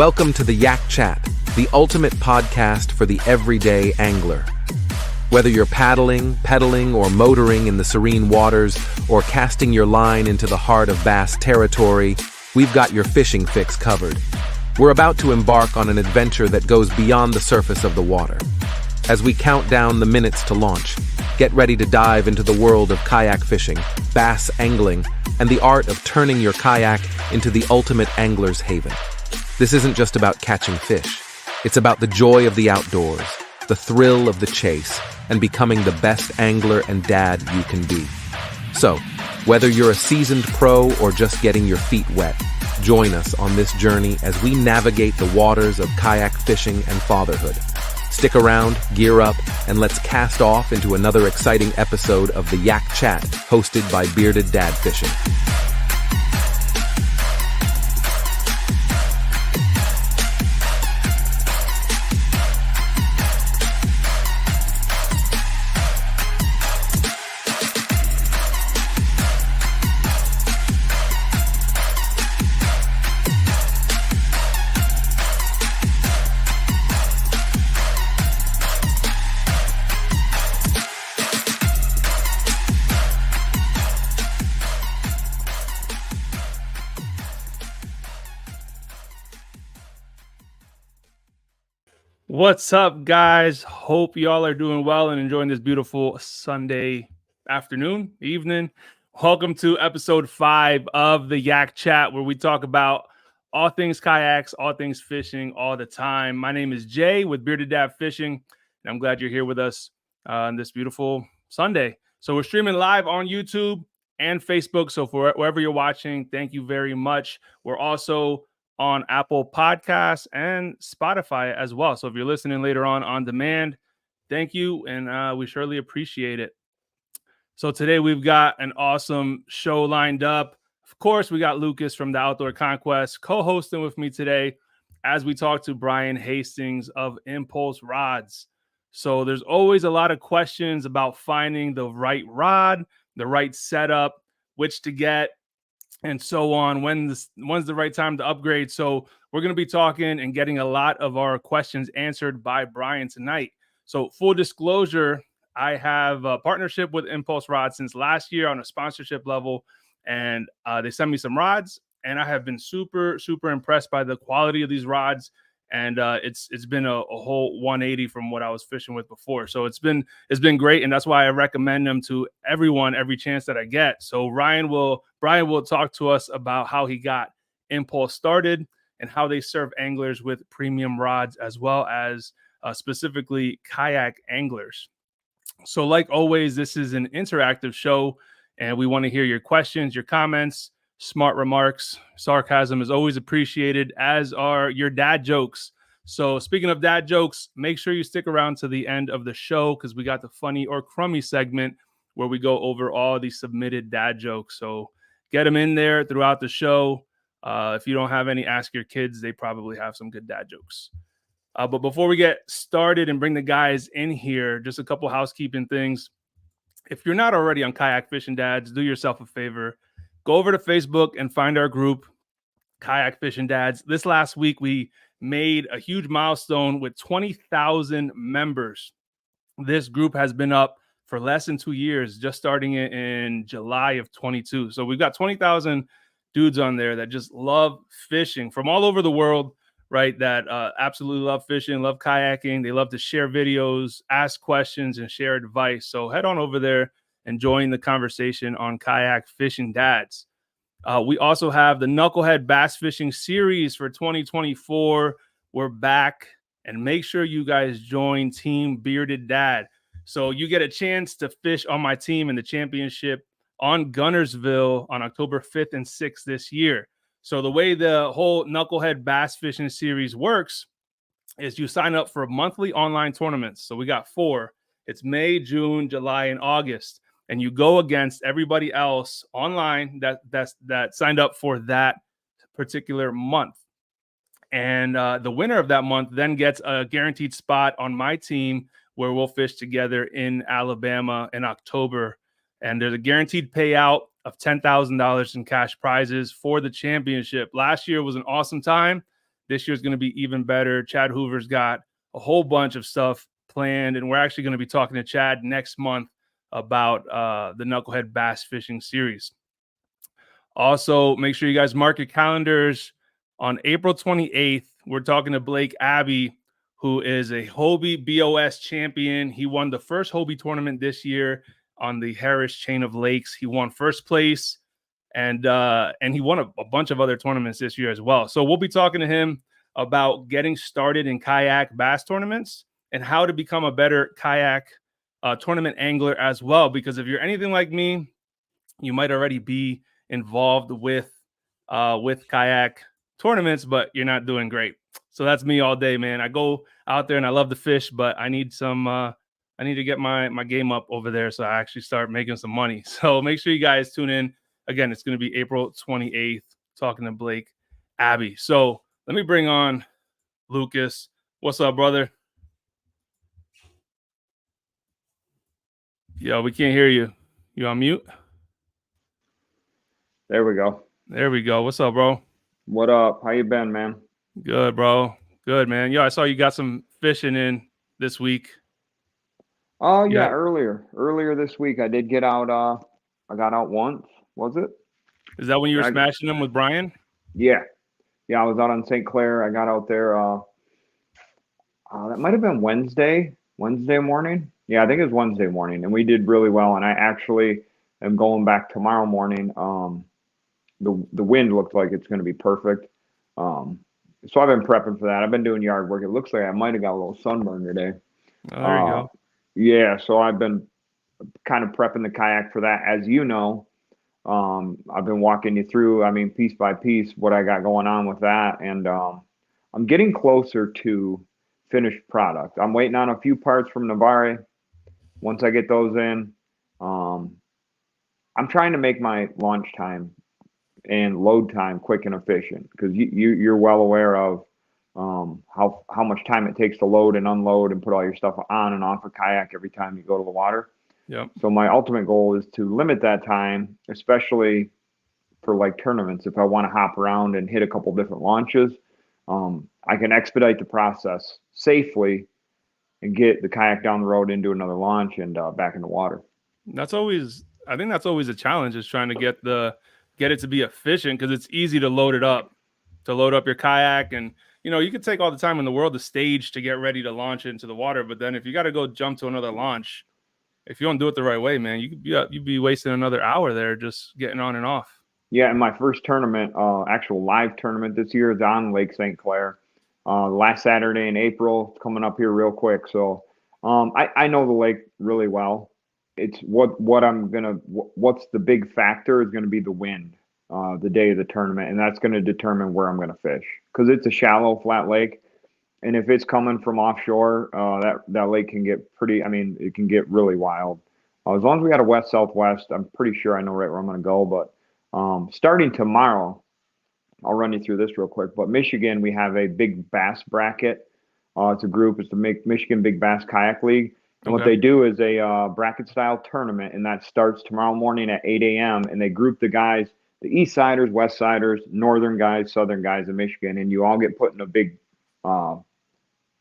Welcome to the Yak Chat, the ultimate podcast for the everyday angler. Whether you're paddling, pedaling, or motoring in the serene waters, or casting your line into the heart of bass territory, we've got your fishing fix covered. We're about to embark on an adventure that goes beyond the surface of the water. As we count down the minutes to launch, get ready to dive into the world of kayak fishing, bass angling, and the art of turning your kayak into the ultimate angler's haven. This isn't just about catching fish. It's about the joy of the outdoors, the thrill of the chase, and becoming the best angler and dad you can be. So, whether you're a seasoned pro or just getting your feet wet, join us on this journey as we navigate the waters of kayak fishing and fatherhood. Stick around, gear up, and let's cast off into another exciting episode of the Yak Chat, hosted by Bearded Dad Fishing. What's up, guys? Hope y'all are doing well and enjoying this beautiful Sunday afternoon, evening. Welcome to episode 5 of the Yak Chat, where we talk about all things kayaks, all things fishing, all the time. My name is Jay with Bearded Dad Fishing, and I'm glad you're here with us on this beautiful Sunday. So we're streaming live on YouTube and Facebook. So for wherever you're watching, thank you very much. We're also on Apple Podcasts and Spotify as well. So if you're listening later on demand, thank you, and we surely appreciate it. So today we've got an awesome show lined up. Of course, we got Lucas from the Outdoor Conquest co-hosting with me today as we talk to Brian Hastings of Impulse Rods. So there's always a lot of questions about finding the right rod, the right setup, which to get, and so on. When's the right time to upgrade? So we're going to be talking and getting a lot of our questions answered by Bryan tonight. So full disclosure, I have a partnership with Impulse Rods since last year on a sponsorship level, and they sent me some rods, and I have been super impressed by the quality of these rods. And it's been a whole 180 from what I was fishing with before. So it's been great, and that's why I recommend them to everyone every chance that I get. So Brian will talk to us about how he got Impulse started and how they serve anglers with premium rods, as well as specifically kayak anglers. So like always, this is an interactive show, and we want to hear your questions, your comments. Smart remarks, sarcasm is always appreciated, as are your dad jokes. So speaking of dad jokes, make sure you stick around to the end of the show, because we got the funny or crummy segment where we go over all the submitted dad jokes. So get them in there throughout the show. If you don't have any, ask your kids. They probably have some good dad jokes. But before we get started and bring the guys in here, just a couple housekeeping things. If you're not already on Kayak Fishing Dads, do yourself a favor. Go over to Facebook and find our group, Kayak Fishing Dads. This last week, we made a huge milestone with 20,000 members. This group has been up for less than 2 years, just starting in July of 22. So we've got 20,000 dudes on there that just love fishing from all over the world, right? That absolutely love fishing, love kayaking. They love to share videos, ask questions, and share advice. So head on over there and join the conversation on Kayak Fishing Dads. We also have the Knucklehead Bass Fishing Series for 2024. We're back, and make sure you guys join Team Bearded Dad. So you get a chance to fish on my team in the championship on Gunnersville on October 5th and 6th this year. So the way the whole Knucklehead Bass Fishing Series works is you sign up for monthly online tournaments. So we got 4. It's May, June, July, and August. And you go against everybody else online that signed up for that particular month. And the winner of that month then gets a guaranteed spot on my team, where we'll fish together in Alabama in October. And there's a guaranteed payout of $10,000 in cash prizes for the championship. Last year was an awesome time. This year's going to be even better. Chad Hoover's got a whole bunch of stuff planned, and we're actually going to be talking to Chad next month about the Knucklehead Bass Fishing Series. Also, make sure you guys mark your calendars. On April 28th, we're talking to Blake Abbey, who is a Hobie BOS champion. He won the first Hobie tournament this year on the Harris Chain of Lakes. He won first place, and he won a bunch of other tournaments this year as well. So we'll be talking to him about getting started in kayak bass tournaments and how to become a better kayak tournament angler as well. Because if you're anything like me, you might already be involved with kayak tournaments, but you're not doing great. So that's me all day, man. I go out there and I love to fish, but I need to get my game up over there so I actually start making some money. So make sure you guys tune in. Again, it's going to be April 28th, talking to Blake Abbey. So let me bring on Lucas. What's up, brother? Yo, we can't hear you. You on mute? There we go. There we go. What's up, bro? What up? How you been, man? Good, bro. Good, man. Yo, I saw you got some fishing in this week. Oh yeah, earlier this week I did get out. I got out once. Was it? Is that when you were smashing them with Bryan? Yeah. I was out on St. Clair. I got out there. That might have been Wednesday morning. Yeah, I think it was Wednesday morning, and we did really well. And I actually am going back tomorrow morning. The wind looks like it's going to be perfect. So I've been prepping for that. I've been doing yard work. It looks like I might have got a little sunburn today. Oh, there you go. Yeah, so I've been kind of prepping the kayak for that. As you know, I've been walking you through, piece by piece, what I got going on with that. And I'm getting closer to finished product. I'm waiting on a few parts from Navarre. Once I get those in, I'm trying to make my launch time and load time quick and efficient, because you're well aware of how much time it takes to load and unload and put all your stuff on and off a kayak every time you go to the water. Yep. So my ultimate goal is to limit that time, especially for like tournaments. If I want to hop around and hit a couple different launches, I can expedite the process safely and get the kayak down the road into another launch and back in the water. I think that's always a challenge, is trying to get it to be efficient, because it's easy to load up your kayak, and you could take all the time in the world to stage to get ready to launch into the water. But then if you got to go jump to another launch, if you don't do it the right way, man, you'd be wasting another hour there just getting on and off. Yeah, and my first tournament, actual live tournament this year, is on Lake St. Clair. Last Saturday in April, it's coming up here real quick. So I know the lake really well. It's what's the big factor is going to be the wind the day of the tournament, and that's going to determine where I'm going to fish, because it's a shallow, flat lake. And if it's coming from offshore, that lake can get it can get really wild. As long as we got a west-southwest, I'm pretty sure I know right where I'm going to go. But starting tomorrow, I'll run you through this real quick. But Michigan, we have a big bass bracket. It's a group. It's the Michigan Big Bass Kayak League. And what they do is a bracket-style tournament, and that starts tomorrow morning at 8 a.m. And they group the guys, the East Siders, West Siders, Northern guys, Southern guys in Michigan, and you all get put in a big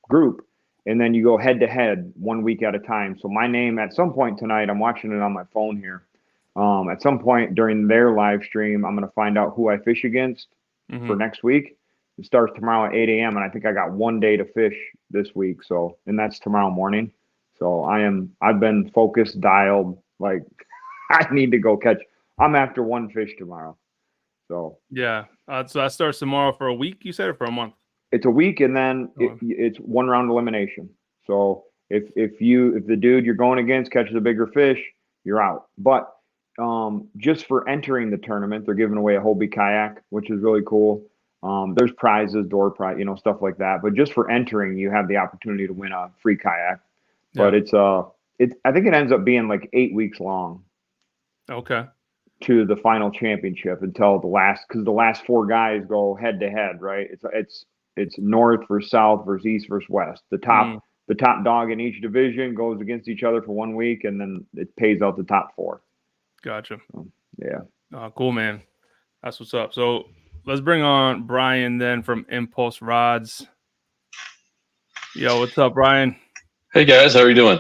group, and then you go head-to-head 1 week at a time. So my name, at some point tonight, I'm watching it on my phone here. At some point during their live stream, I'm going to find out who I fish against for next week. It starts tomorrow at 8 a.m., and I think I got 1 day to fish this week. So, and that's tomorrow morning. So I've been focused, dialed, like I need to go catch. I'm after one fish tomorrow. So yeah. So that starts tomorrow for a week, you said, or for a month? It's a week, and then it's one round elimination. So if the dude you're going against catches a bigger fish, you're out. But just for entering the tournament, they're giving away a Hobie kayak, which is really cool. There's prizes, door prize, stuff like that. But just for entering, you have the opportunity to win a free kayak. But I think it ends up being like 8 weeks long. Okay. To the final championship until because the last four guys go head to head, right? It's north versus south versus east versus west. The top dog in each division goes against each other for 1 week, and then it pays out the top four. Gotcha. Yeah. Cool, man. That's what's up. So let's bring on Brian then from Impulse Rods. Yo, what's up, Brian? Hey guys, how are you doing?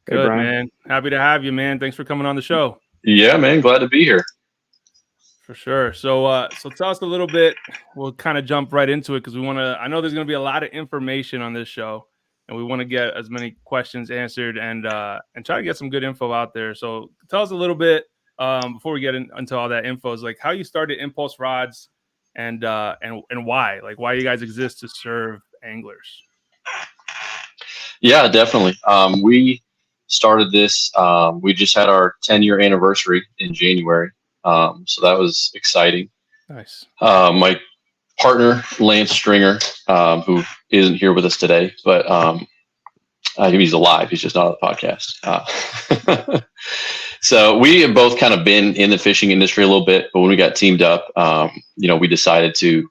Hey, Good, Brian. man. Happy to have you, man. Thanks for coming on the show. Yeah, man, glad to be here. For sure. So tell us a little bit. We'll kind of jump right into it because we want to. I know there's going to be a lot of information on this show, and we want to get as many questions answered and try to get some good info out there. So tell us a little bit before we get into all that info. Is like how you started Impulse Rods and why, like why you guys exist to serve anglers. Yeah, definitely. We started this. We just had our 10-year anniversary in January, so that was exciting. Nice. My partner Lance Stringer, who isn't here with us today, but he's alive. He's just not on the podcast. So we have both kind of been in the fishing industry a little bit, but when we got teamed up, we decided to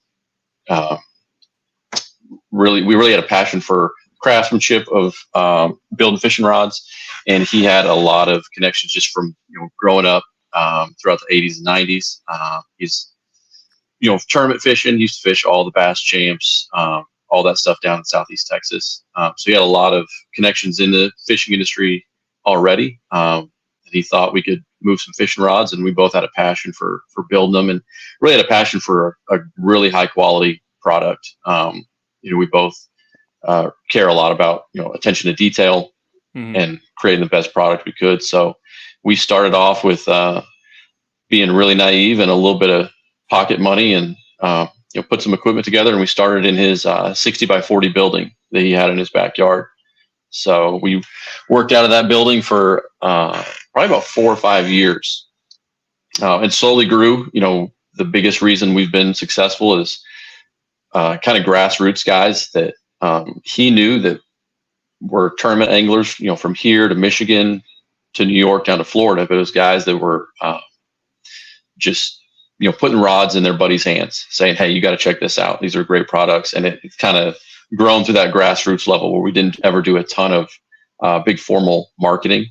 really had a passion for craftsmanship of building fishing rods, and he had a lot of connections just from growing up throughout the 80s and 90s. He's tournament fishing. He used to fish all the bass champs, all that stuff down in Southeast Texas. So he had a lot of connections in the fishing industry already. And he thought we could move some fishing rods, and we both had a passion for building them, and really had a passion for a really high quality product. We both care a lot about attention to detail and creating the best product we could. So we started off with being really naive and a little bit of pocket money, and put some equipment together, and we started in his 60 by 40 building that he had in his backyard. So we worked out of that building for probably about 4 or 5 years, and slowly grew. The biggest reason we've been successful is kind of grassroots guys that he knew that were tournament anglers, from here to Michigan to New York down to Florida. But it was guys that were just, putting rods in their buddies' hands, saying, "Hey, you got to check this out. These are great products." And it's kind of grown to that grassroots level where we didn't ever do a ton of big formal marketing.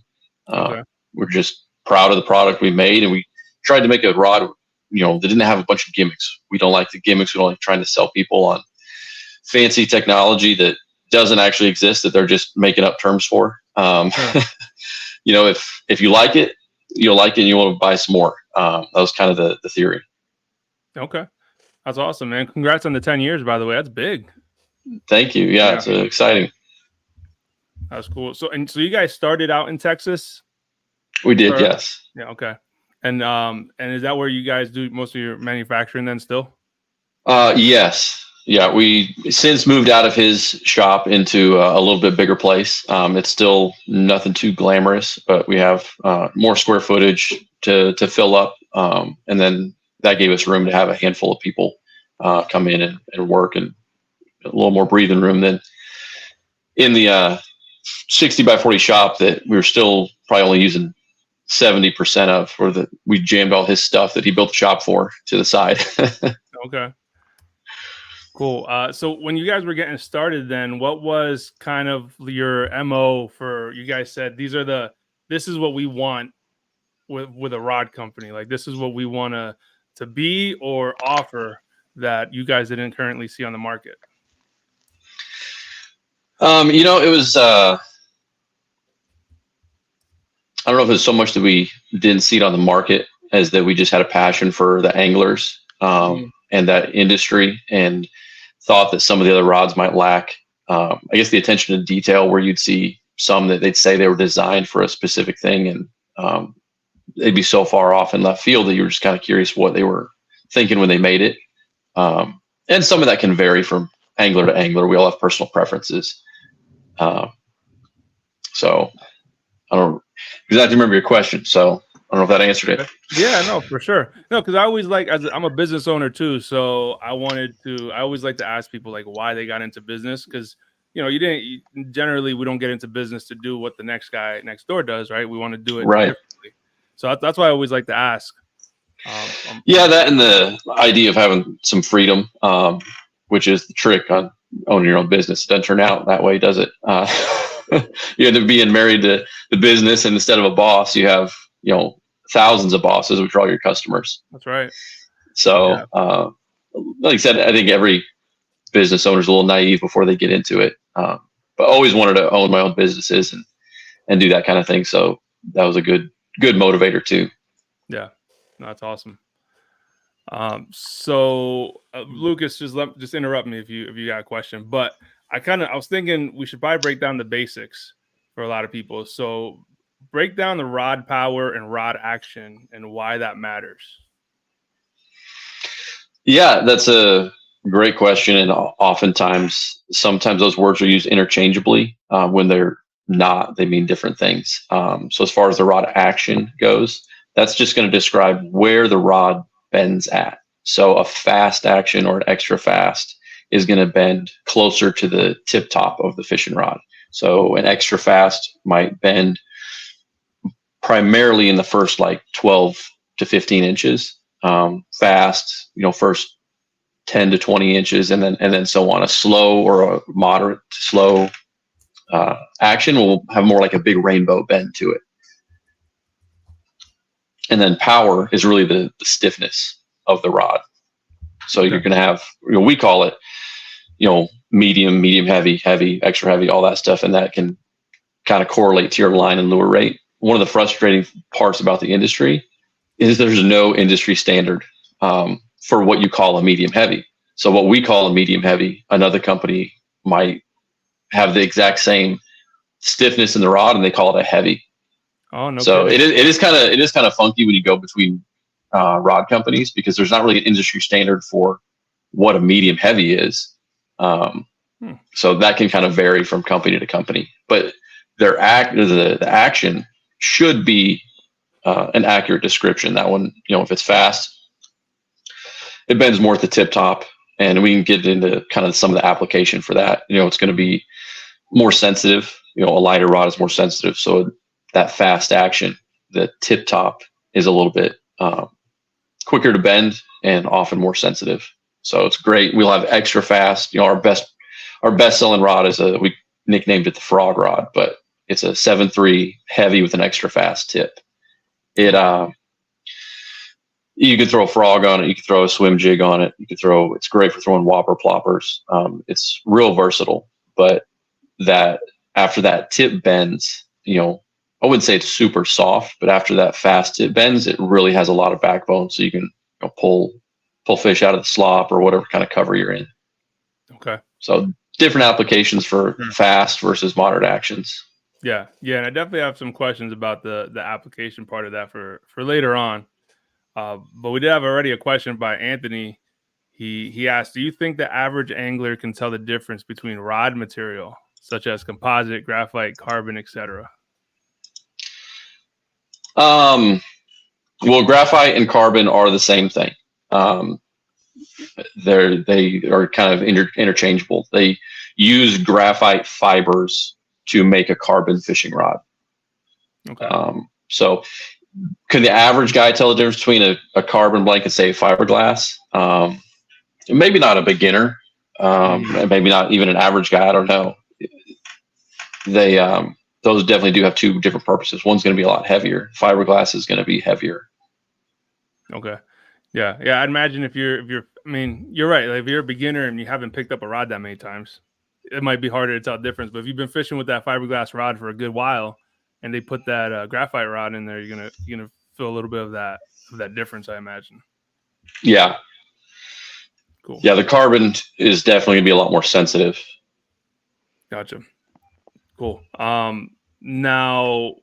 Okay. We're just proud of the product we made, and we tried to make a rod, that didn't have a bunch of gimmicks. We don't like the gimmicks. We don't like trying to sell people on fancy technology that doesn't actually exist, that they're just making up terms for. Sure. If you like it, you'll like it and you want to buy some more. That was kind of the theory. Okay. That's awesome, man. Congrats on the 10 years, by the way. That's big. Thank you. Yeah. It's exciting. That's cool. So you guys started out in Texas? We did. Yes. Yeah. Okay. And is that where you guys do most of your manufacturing then still? Yes. Yeah. We since moved out of his shop into a little bit bigger place. It's still nothing too glamorous, but we have more square footage to fill up. And then that gave us room to have a handful of people come in and work, and a little more breathing room than in the 60 by 40 shop that we were still probably only using 70% of, or that we jammed all his stuff that he built the shop for to the side. Okay. Cool. So when you guys were getting started then, what was kind of your MO for, you guys said, this is what we want with a rod company. Like, this is what we want to be or offer that you guys didn't currently see on the market? It was, I don't know if it's so much that we didn't see it on the market as that we just had a passion for the anglers and that industry, and thought that some of the other rods might lack, I guess, the attention to detail, where you'd see some that they'd say they were designed for a specific thing, and they'd be so far off in left field that you were just kind of curious what they were thinking when they made it. And some of that can vary from angler to angler. We all have personal preferences. So I don't exactly remember your question, so I don't know if that answered it. Yeah, no, for sure. No, because I always I'm a business owner too, so I always like to ask people like why they got into business, because generally we don't get into business to do what the next guy next door does, right? We want to do it differently. So that's why I always like to ask. Yeah, that and the idea of having some freedom, which is the trick on owning your own business. It doesn't turn out that way, does it? You end up being married to the business, and instead of a boss, you have thousands of bosses, which are all your customers. That's right. So, like I said, I think every business owner is a little naive before they get into it. But always wanted to own my own businesses and do that kind of thing. So that was a good motivator too. Yeah, that's awesome. So Lucas, just interrupt me if you got a question, but I was thinking we should probably break down the basics for a lot of people. So break down the rod power and rod action and why that matters. Yeah, that's a great question. And sometimes those words are used interchangeably. When they're not, they mean different things. So as far as the rod action goes, that's just going to describe where the rod bends at. So a fast action or an extra fast is going to bend closer to the tip top of the fishing rod. So an extra fast might bend primarily in the first like 12 to 15 inches. Fast, first 10 to 20 inches, and then so on. A slow or a moderate to slow action will have more like a big rainbow bend to it. And then power is really the stiffness of the rod. So you're going to have, we call it, medium heavy, extra heavy, all that stuff. And that can kind of correlate to your line and lure rate. One of the frustrating parts about the industry is there's no industry standard for what you call a medium heavy. So what we call a medium heavy, another company might have the exact same stiffness in the rod and they call it a heavy. Oh, no. So it is kind of funky when you go between rod companies because there's not really an industry standard for what a medium heavy is. So that can kind of vary from company to company, but the action should be an accurate description. That one, if it's fast, it bends more at the tip top, and we can get into kind of some of the application for that. It's going to be more sensitive. A lighter rod is more sensitive. So that fast action, the tip top is a little bit quicker to bend and often more sensitive. So it's great. We'll have extra fast. Our best selling rod is we nicknamed it the frog rod, but it's a 7.3 heavy with an extra fast tip. You could throw a frog on it. You could throw a swim jig on it. It's great for throwing whopper ploppers. It's real versatile, but that after that tip bends, I wouldn't say it's super soft, but after that fast tip bends, it really has a lot of backbone. So you can pull fish out of the slop or whatever kind of cover you're in. Okay. So different applications for fast versus moderate actions. Yeah. And I definitely have some questions about the application part of that for later on. But we did have already a question by Anthony. He asked, do you think the average angler can tell the difference between rod material, such as composite, graphite, carbon, etc.? Well, graphite and carbon are the same thing. They are kind of interchangeable. They use graphite fibers to make a carbon fishing rod. Okay. So can the average guy tell the difference between a carbon blanket, say fiberglass? Maybe not a beginner, maybe not even an average guy. I don't know. Those definitely do have two different purposes. One's going to be a lot heavier. Fiberglass is going to be heavier. Okay. Yeah. I'd imagine you're right. Like if you're a beginner and you haven't picked up a rod that many times, it might be harder to tell the difference. But if you've been fishing with that fiberglass rod for a good while, and they put that graphite rod in there, you're gonna feel a little bit of that difference, I imagine. Yeah. Cool. Yeah, the carbon is definitely gonna be a lot more sensitive. Gotcha. Cool. Now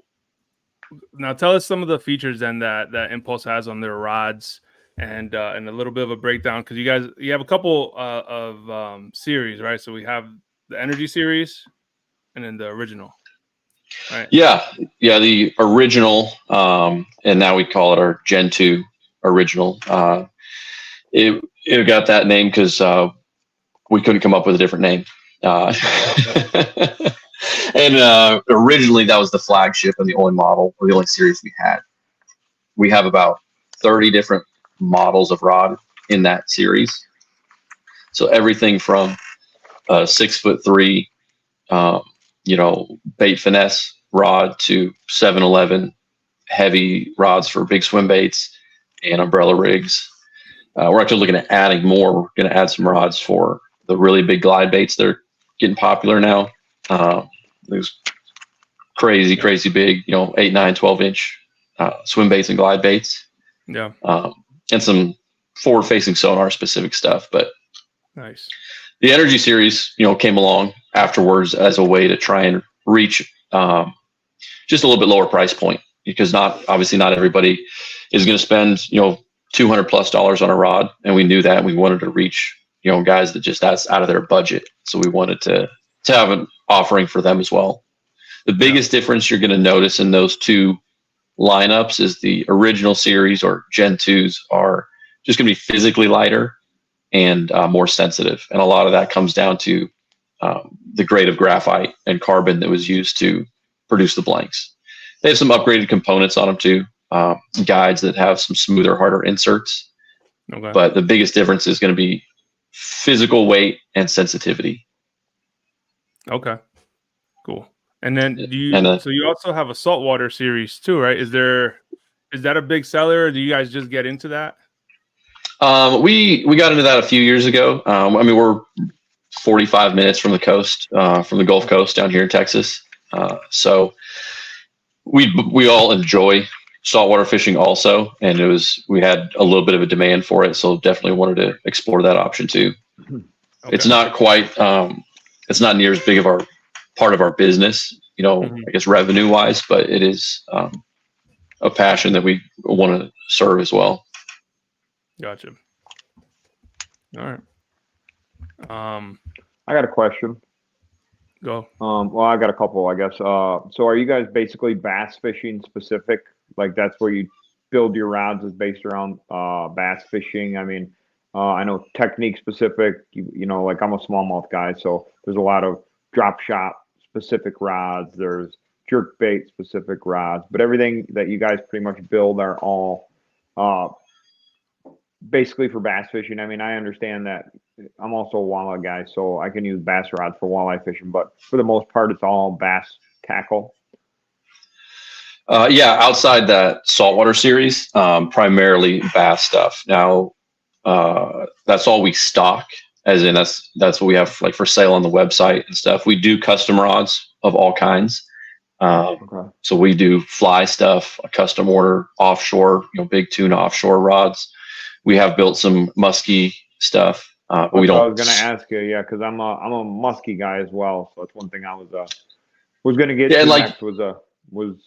tell us some of the features then that Impulse has on their rods, and a little bit of a breakdown, because you have a couple of series, right? So we have the Energy series, and then the original. Right. Yeah. The original, and now we call it our Gen 2 original. It got that name because we couldn't come up with a different name. And originally that was the flagship and the only model, or the only series we had. We have about 30 different models of rod in that series. So everything from 6'3", bait finesse rod to 7-Eleven heavy rods for big swim baits and umbrella rigs. we're actually looking at adding more. We're going to add some rods for the really big glide baits. They're getting popular now. Those crazy big, 8, 9, 12-inch swim baits and glide baits. Yeah. And some forward-facing sonar specific stuff. But Nice. the Energy series, came along afterwards as a way to try and reach just a little bit lower price point, because obviously not everybody is going to spend, $200+ on a rod. And we knew that, and we wanted to reach, guys that's out of their budget. So we wanted to have an offering for them as well. The biggest difference you're going to notice in those two lineups is the original series, or Gen 2s, are just going to be physically lighter and more sensitive. And a lot of that comes down to the grade of graphite and carbon that was used to produce the blanks. They have some upgraded components on them too, guides that have some smoother, harder inserts. Okay. But the biggest difference is going to be physical weight and sensitivity. Okay. Cool. And then so you also have a saltwater series too, right? Is that a big seller, or do you guys just get into that? We got into that a few years ago. We're 45 minutes from the coast, from the Gulf Coast down here in Texas. So we all enjoy saltwater fishing also, and we had a little bit of a demand for it, so definitely wanted to explore that option too. Okay. It's not quite, it's not near as big of our part of our business, I guess revenue wise, but it is a passion that we want to serve as well. Gotcha. All right. I got a question. Go. Well, I got a couple, I guess. So are you guys basically bass fishing specific? Like that's where you build your rods, is based around bass fishing? I mean, I know technique specific, like I'm a smallmouth guy, so there's a lot of drop shot specific rods, there's jerk bait specific rods, but everything that you guys pretty much build are all basically for bass fishing. I mean, I understand that I'm also a walleye guy, so I can use bass rods for walleye fishing, but for the most part, it's all bass tackle. Outside that saltwater series, primarily bass stuff. Now, that's all we stock, as in that's what we have like for sale on the website and stuff. We do custom rods of all kinds. Okay. So we do fly stuff, a custom order, offshore, big tuna offshore rods. We have built some muskie stuff, but we don't. I was going to ask you, because I'm a muskie guy as well. So that's one thing I was going to get to next was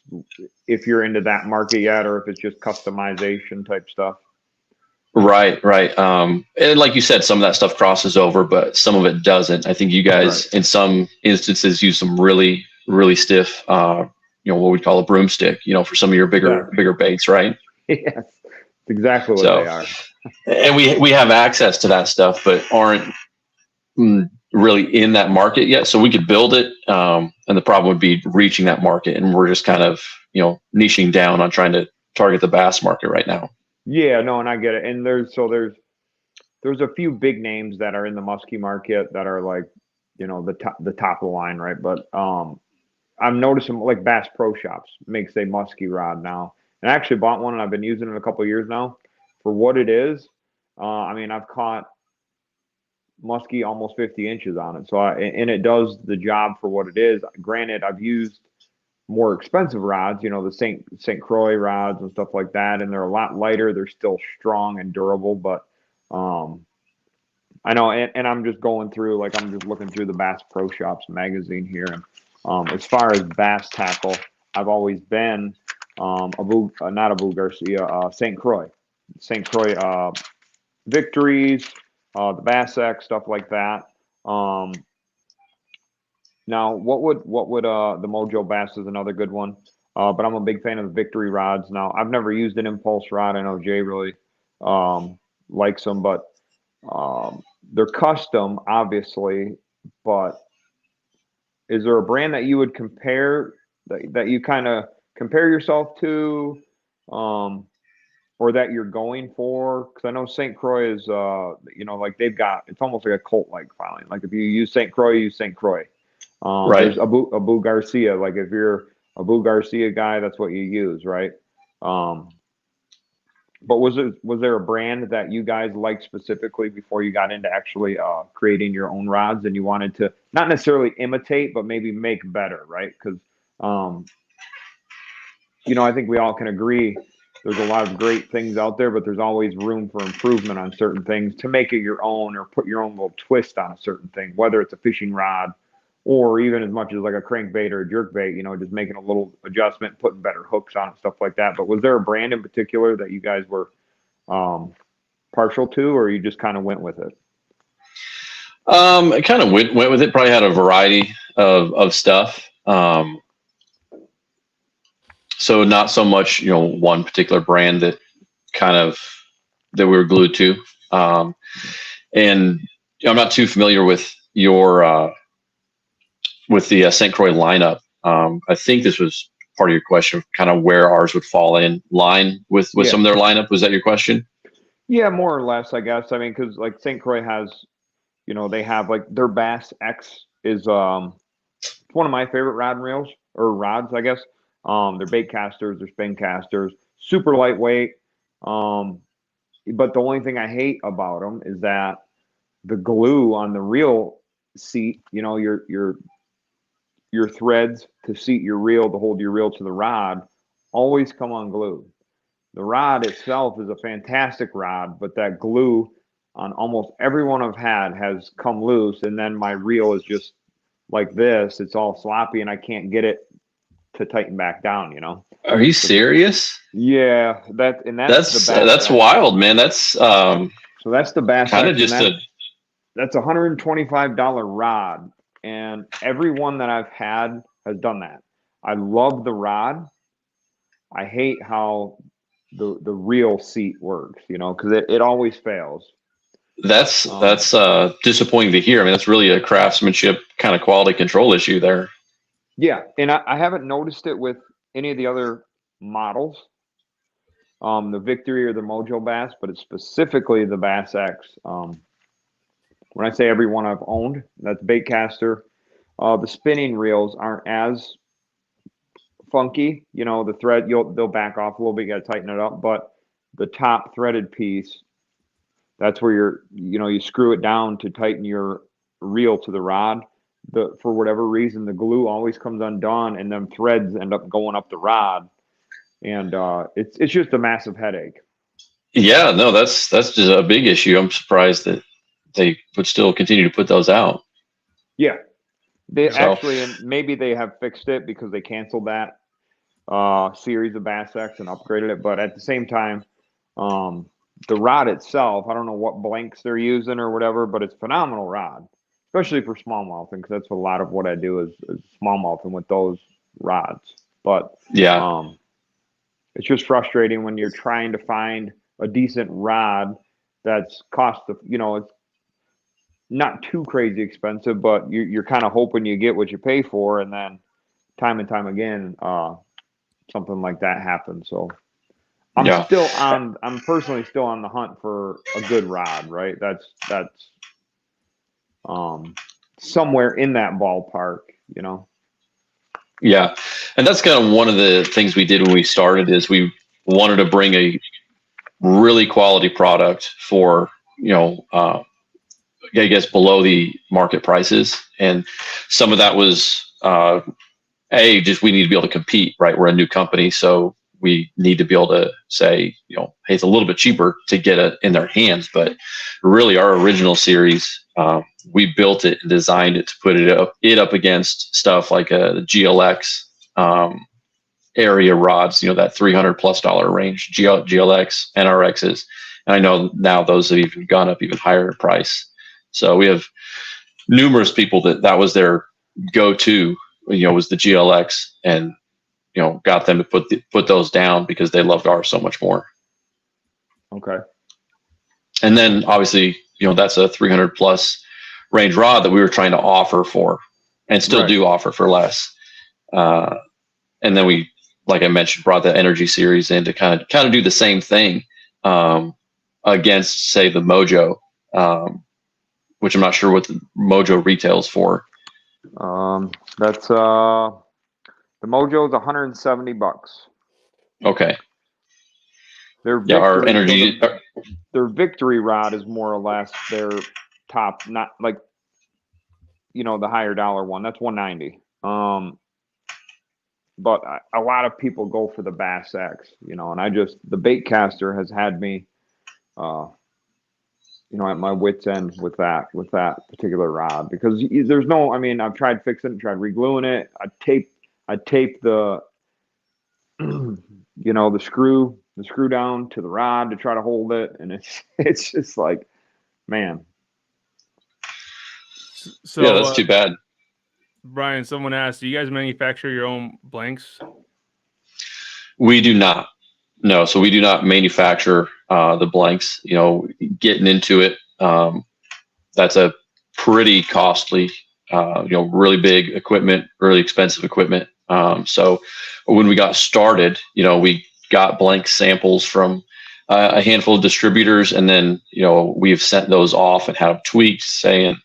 if you're into that market yet, or if it's just customization type stuff. Right. And like you said, some of that stuff crosses over, but some of it doesn't. I think you guys, in some instances, use some really, really stiff, what we'd call a broomstick, for some of your bigger baits, right? Yes, exactly what they are. And we have access to that stuff, but aren't really in that market yet. So we could build it, and the problem would be reaching that market, and we're just kind of niching down on trying to target the bass market right now. Yeah, no, and I get it. And there's a few big names that are in the muskie market that are like the top of the line, right? But I'm noticing like Bass Pro Shops makes a muskie rod now, and I actually bought one and I've been using it a couple of years now. For what it is, I've caught muskie almost 50 inches on it. So and it does the job for what it is. Granted, I've used more expensive rods, the St. Croix rods and stuff like that, and they're a lot lighter. They're still strong and durable, but I know, and I'm just going through, I'm just looking through the Bass Pro Shops magazine here, and as far as bass tackle, I've always been not a Boo Garcia, St. Croix Victories, the Bass X, stuff like that. Now, what would the Mojo Bass is another good one, but I'm a big fan of the Victory rods. Now, I've never used an impulse rod. I know Jay really likes them, but they're custom, obviously. But is there a brand that you would compare that you kind of compare yourself to, or that you're going for? Because I know St. Croix is, they've got, it's almost like a cult-like following. Like if you use St. Croix, you use St. Croix. Right. There's Abu Garcia. Like if you're a Abu Garcia guy, that's what you use, right? But was there a brand that you guys liked specifically before you got into actually creating your own rods, and you wanted to not necessarily imitate, but maybe make better, right? Because I think we all can agree there's a lot of great things out there, but there's always room for improvement on certain things to make it your own or put your own little twist on a certain thing, whether it's a fishing rod or even as much as like a crankbait or a jerkbait, just making a little adjustment, putting better hooks on it, stuff like that. But was there a brand in particular that you guys were partial to, or you just kind of went with it? I kind of went with it. Probably had a variety of stuff. So not so much, one particular brand that we were glued to. And I'm not too familiar with your with the St. Croix lineup. I think this was part of your question, kind of where ours would fall in line with some of their lineup. Was that your question? Yeah, more or less, I guess. I mean, because like St. Croix has, they have like their Bass X is one of my favorite rod and reels, or rods, I guess. They're bait casters, they're spin casters, super lightweight. But the only thing I hate about them is that the glue on the reel seat, your threads to seat your reel, to hold your reel to the rod, always come unglued. The rod itself is a fantastic rod, but that glue on almost every one I've had has come loose, and then my reel is just like this. It's all sloppy, and I can't get it to tighten back down. Are you serious? Yeah, that's the that's wild, man. That's so that's the Bass. Kind of just that's $125 rod, and every one that I've had has done that. I love the rod. I hate how the reel seat works, because it always fails. That's disappointing to hear. I mean, that's really a craftsmanship kind of quality control issue there. Yeah, and I haven't noticed it with any of the other models, the Victory or the Mojo Bass, but it's specifically the Bass X. When I say every one I've owned, that's baitcaster. The spinning reels aren't as funky, the thread, they'll back off a little bit, you got to tighten it up, but the top threaded piece, that's where you screw it down to tighten your reel to the rod. For whatever reason, the glue always comes undone, and then threads end up going up the rod, and it's just a massive headache. Yeah, no, that's just a big issue. I'm surprised that they would still continue to put those out. Yeah, they actually, and maybe they have fixed it because they canceled that series of Bass X and upgraded it. But at the same time, the rod itself, I don't know what blanks they're using or whatever, but it's a phenomenal rod, especially for smallmouthing, because that's a lot of what I do is smallmouthing with those rods. But yeah, it's just frustrating when you're trying to find a decent rod that's it's not too crazy expensive, but you're kind of hoping you get what you pay for, and then time and time again, something like that happens. So I'm personally still on the hunt for a good rod, right? That's somewhere in that ballpark, Yeah, and that's kind of one of the things we did when we started is we wanted to bring a really quality product for I guess below the market prices, and some of that was just we need to be able to compete, right? We're a new company, so we need to be able to say, hey, it's a little bit cheaper to get it in their hands. But really, our original series, we built it and designed it to put it up against stuff like the GLX area rods, that $300+ range, GLX, NRXs. And I know now those have even gone up even higher in price. So we have numerous people that was their go-to, was the GLX, and got them to put those down because they loved ours so much more. Okay. And then obviously, that's a 300+ range rod that we were trying to offer for, and still do offer for less. And then we, like I mentioned, brought the Energy series in to kind of do the same thing against, say, the Mojo, which I'm not sure what the Mojo retails for. That's the Mojo is $170. Okay. Their Yeah, our victory, energy. their victory rod is more or less their top, not like, the higher dollar one. That's 190. But a lot of people go for the Bass X, and the bait caster has had me, at my wit's end with that particular rod, because there's no, I've tried fixing it, tried regluing it. I tape the, the screw down to the rod to try to hold it. And it's just like, man. So Yeah, that's too bad. Brian, someone asked, do you guys manufacture your own blanks? We do not. No, so we do not manufacture the blanks. Getting into it, that's a pretty costly, really big equipment, really expensive equipment. So when we got started, we got blank samples from a handful of distributors, and then we've sent those off and had them tweaked, saying,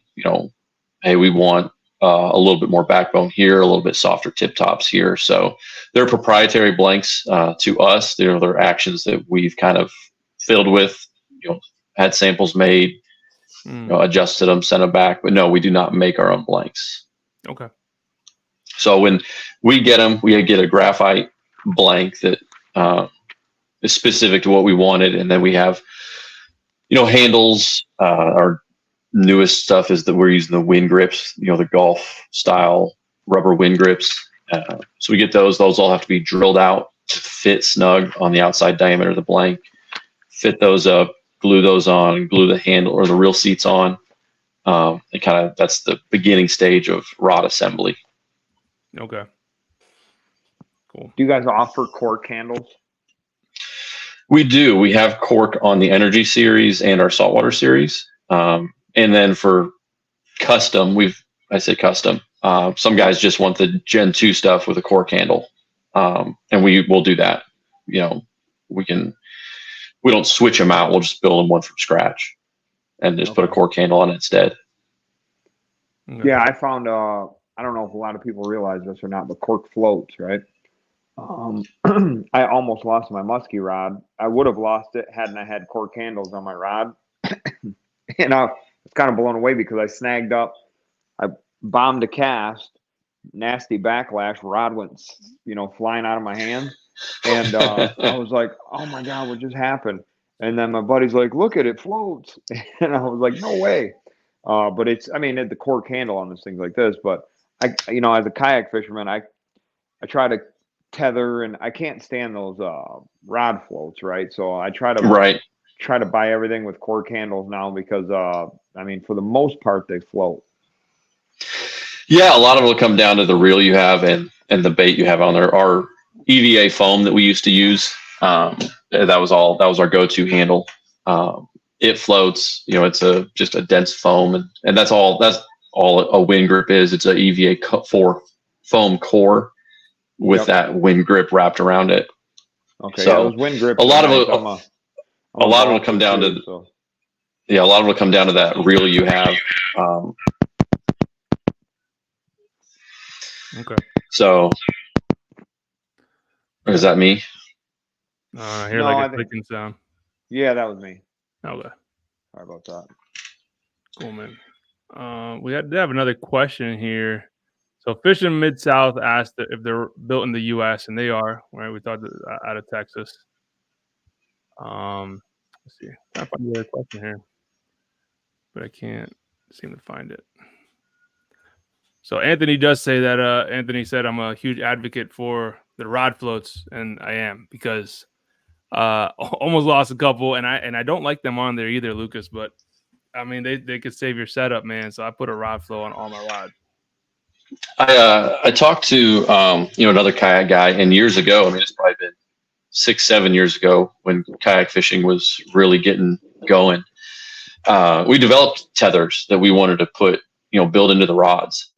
hey, we want a little bit more backbone here, a little bit softer tip tops here. So they're proprietary blanks to us. They're actions that we've kind of filled with, had samples made, adjusted them, sent them back. But no, we do not make our own blanks. Okay. So when we get them, we get a graphite blank that is specific to what we wanted. And then we have, handles. Our newest stuff is that we're using the wind grips, the golf style rubber wind grips. So we get those. Those all have to be drilled out to fit snug on the outside diameter of the blank. Fit those up, glue those on, glue the handle or the reel seats on. That's the beginning stage of rod assembly. Okay. Cool. Do you guys offer cork handles? We do. We have cork on the Energy series and our saltwater series. And then for custom, I say custom. Some guys just want the Gen 2 stuff with a cork handle. And we will do that. We don't switch them out. We'll just build them one from scratch and just put a cork handle on it instead. Okay. Yeah, I found, I don't know if a lot of people realize this or not, but cork floats, right? I almost lost my muskie rod. I would have lost it hadn't I had cork handles on my rod. And I was kind of blown away because I bombed a cast, nasty backlash, rod went, flying out of my hand. And I was like, oh my God, what just happened? And then my buddy's like, look at it, floats. And I was like, no way. But it's the cork handle on this thing like this. But as a kayak fisherman, I try to tether, and I can't stand those rod floats, right? So I try to buy everything with cork handles now because for the most part they float. Yeah, a lot of it will come down to the reel you have and the bait you have on there. Our EVA foam that we used to use, that was our go-to handle. It floats, it's just a dense foam, and that's all a wind grip is. It's an EVA foam core with that wind grip wrapped around it. Okay, so those wind grips. A lot of it will come down to a lot of it will come down to that reel you have. Okay. So, or is that me? I hear like a clicking sound. Yeah, that was me. Okay. Sorry about that. Cool, man. We did have another question here. So Fishing Mid-South asked if they're built in the U.S., and they are. Right? We thought out of Texas. Let's see. I find the other question here, but I can't seem to find it. So Anthony does say that. Anthony said I'm a huge advocate for the rod floats, and I am, because almost lost a couple, and I don't like them on there either, Lucas. But they could save your setup, man. So I put a rod float on all my rods. I talked to another kayak guy, and years ago, it's probably been 6-7 years ago when kayak fishing was really getting going. We developed tethers that we wanted to build into the rods.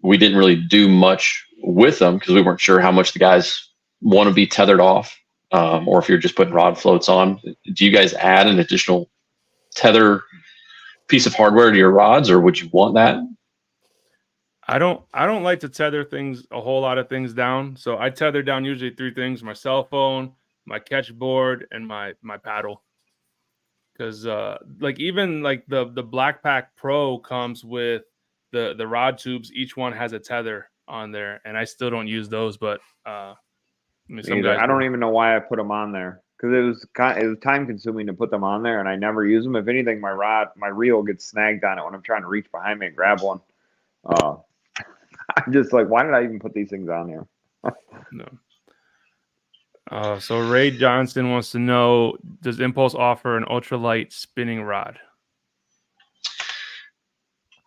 We didn't really do much with them because we weren't sure how much the guys want to be tethered off, or if you're just putting rod floats on. Do you guys add an additional tether piece of hardware to your rods, or would you want that? I don't like to tether a whole lot of things down. So I tether down usually 3 things: my cell phone, my catch board, and my paddle. Because like even like the Black Pack Pro comes with the rod tubes. Each one has a tether on there, and I still don't use those. But I mean, some guys I don't do. even know why I put them on there because it was time consuming to put them on there, and I never use them. If anything, my reel gets snagged on it when I'm trying to reach behind me and grab one. I'm just like, why did I even put these things on here? No. So Ray Johnson wants to know: does Impulse offer an ultralight spinning rod?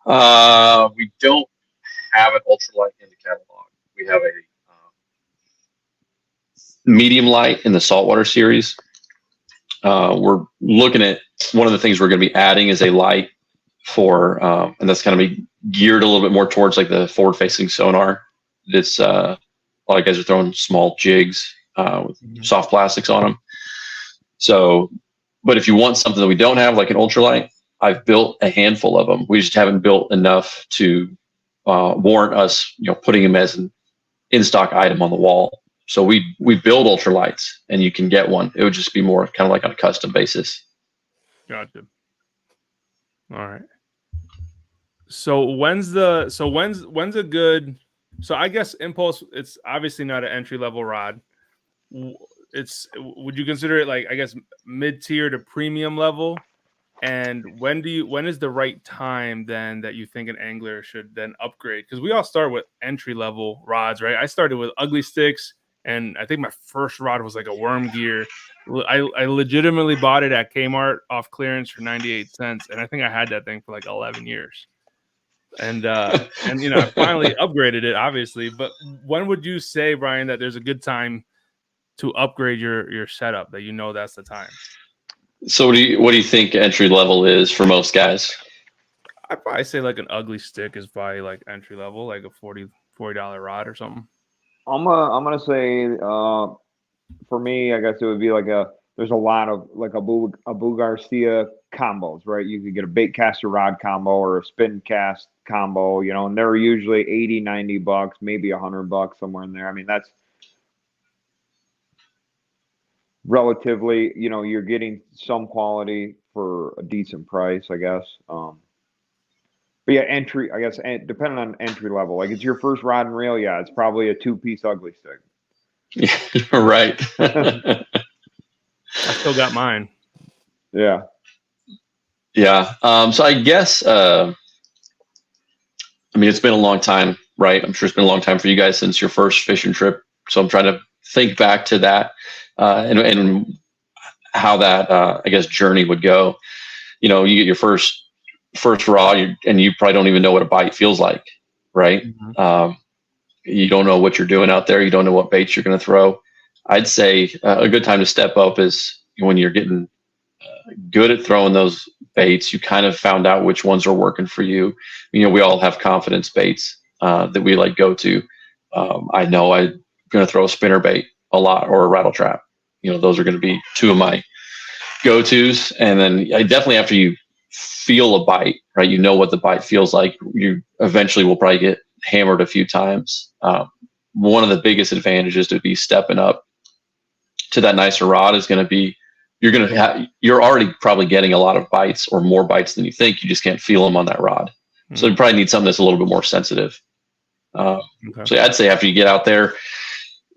We don't have an ultralight in the catalog. We have a medium light in the saltwater series. We're looking at one of the things we're going to be adding is a light for, and that's kind of be geared a little bit more towards like the forward-facing sonar. That's a lot of guys are throwing small jigs with soft plastics on them. So, but if you want something that we don't have, like an ultralight, I've built a handful of them. We just haven't built enough to warrant us, putting them as an in-stock item on the wall. So we build ultralights, and you can get one. It would just be more kind of like on a custom basis. Gotcha. All right. So when's a good? So I guess Impulse. It's obviously not an entry level rod. Would you consider it like, I guess, mid tier to premium level? And when is the right time then that you think an angler should then upgrade? Because we all start with entry level rods, right? I started with ugly sticks, and I think my first rod was like a worm gear. I legitimately bought it at Kmart off clearance for 98 cents, and I think I had that thing for like 11 years. And I finally upgraded it, obviously. But when would you say, Brian, that there's a good time to upgrade your setup, that that's the time? So what do you think entry level is for most guys? I'd probably say like an ugly stick is probably like entry level, like a $40 rod or something. I'm gonna say for me, I guess it would be there's a lot of like Abu Garcia combos, right? You could get a bait caster rod combo or a spin cast combo, and they're usually $80-$90, maybe $100, somewhere in there. I mean, that's relatively, you're getting some quality for a decent price, I guess. But yeah, entry, I guess, depending on entry level, like it's your first rod and reel, yeah, it's probably a 2-piece ugly stick. Yeah, right. I still got mine. Yeah. Yeah. So I guess, it's been a long time, right? I'm sure it's been a long time for you guys since your first fishing trip. So I'm trying to think back to that and how that, I guess, journey would go. You get your first rod, and you probably don't even know what a bite feels like, right? Mm-hmm. You don't know what you're doing out there. You don't know what baits you're going to throw. I'd say a good time to step up is when you're getting good at throwing those baits. You kind of found out which ones are working for you. We all have confidence baits that we like go to. I know I'm going to throw a spinner bait a lot or a rattle trap. Those are going to be two of my go-tos. And then I definitely, after you feel a bite, right? What the bite feels like. You eventually will probably get hammered a few times. One of the biggest advantages to be stepping up to that nicer rod is going to be you're already probably getting a lot of bites or more bites than you think. You just can't feel them on that rod. Mm-hmm. So you probably need something that's a little bit more sensitive. Okay. So I'd say after you get out there,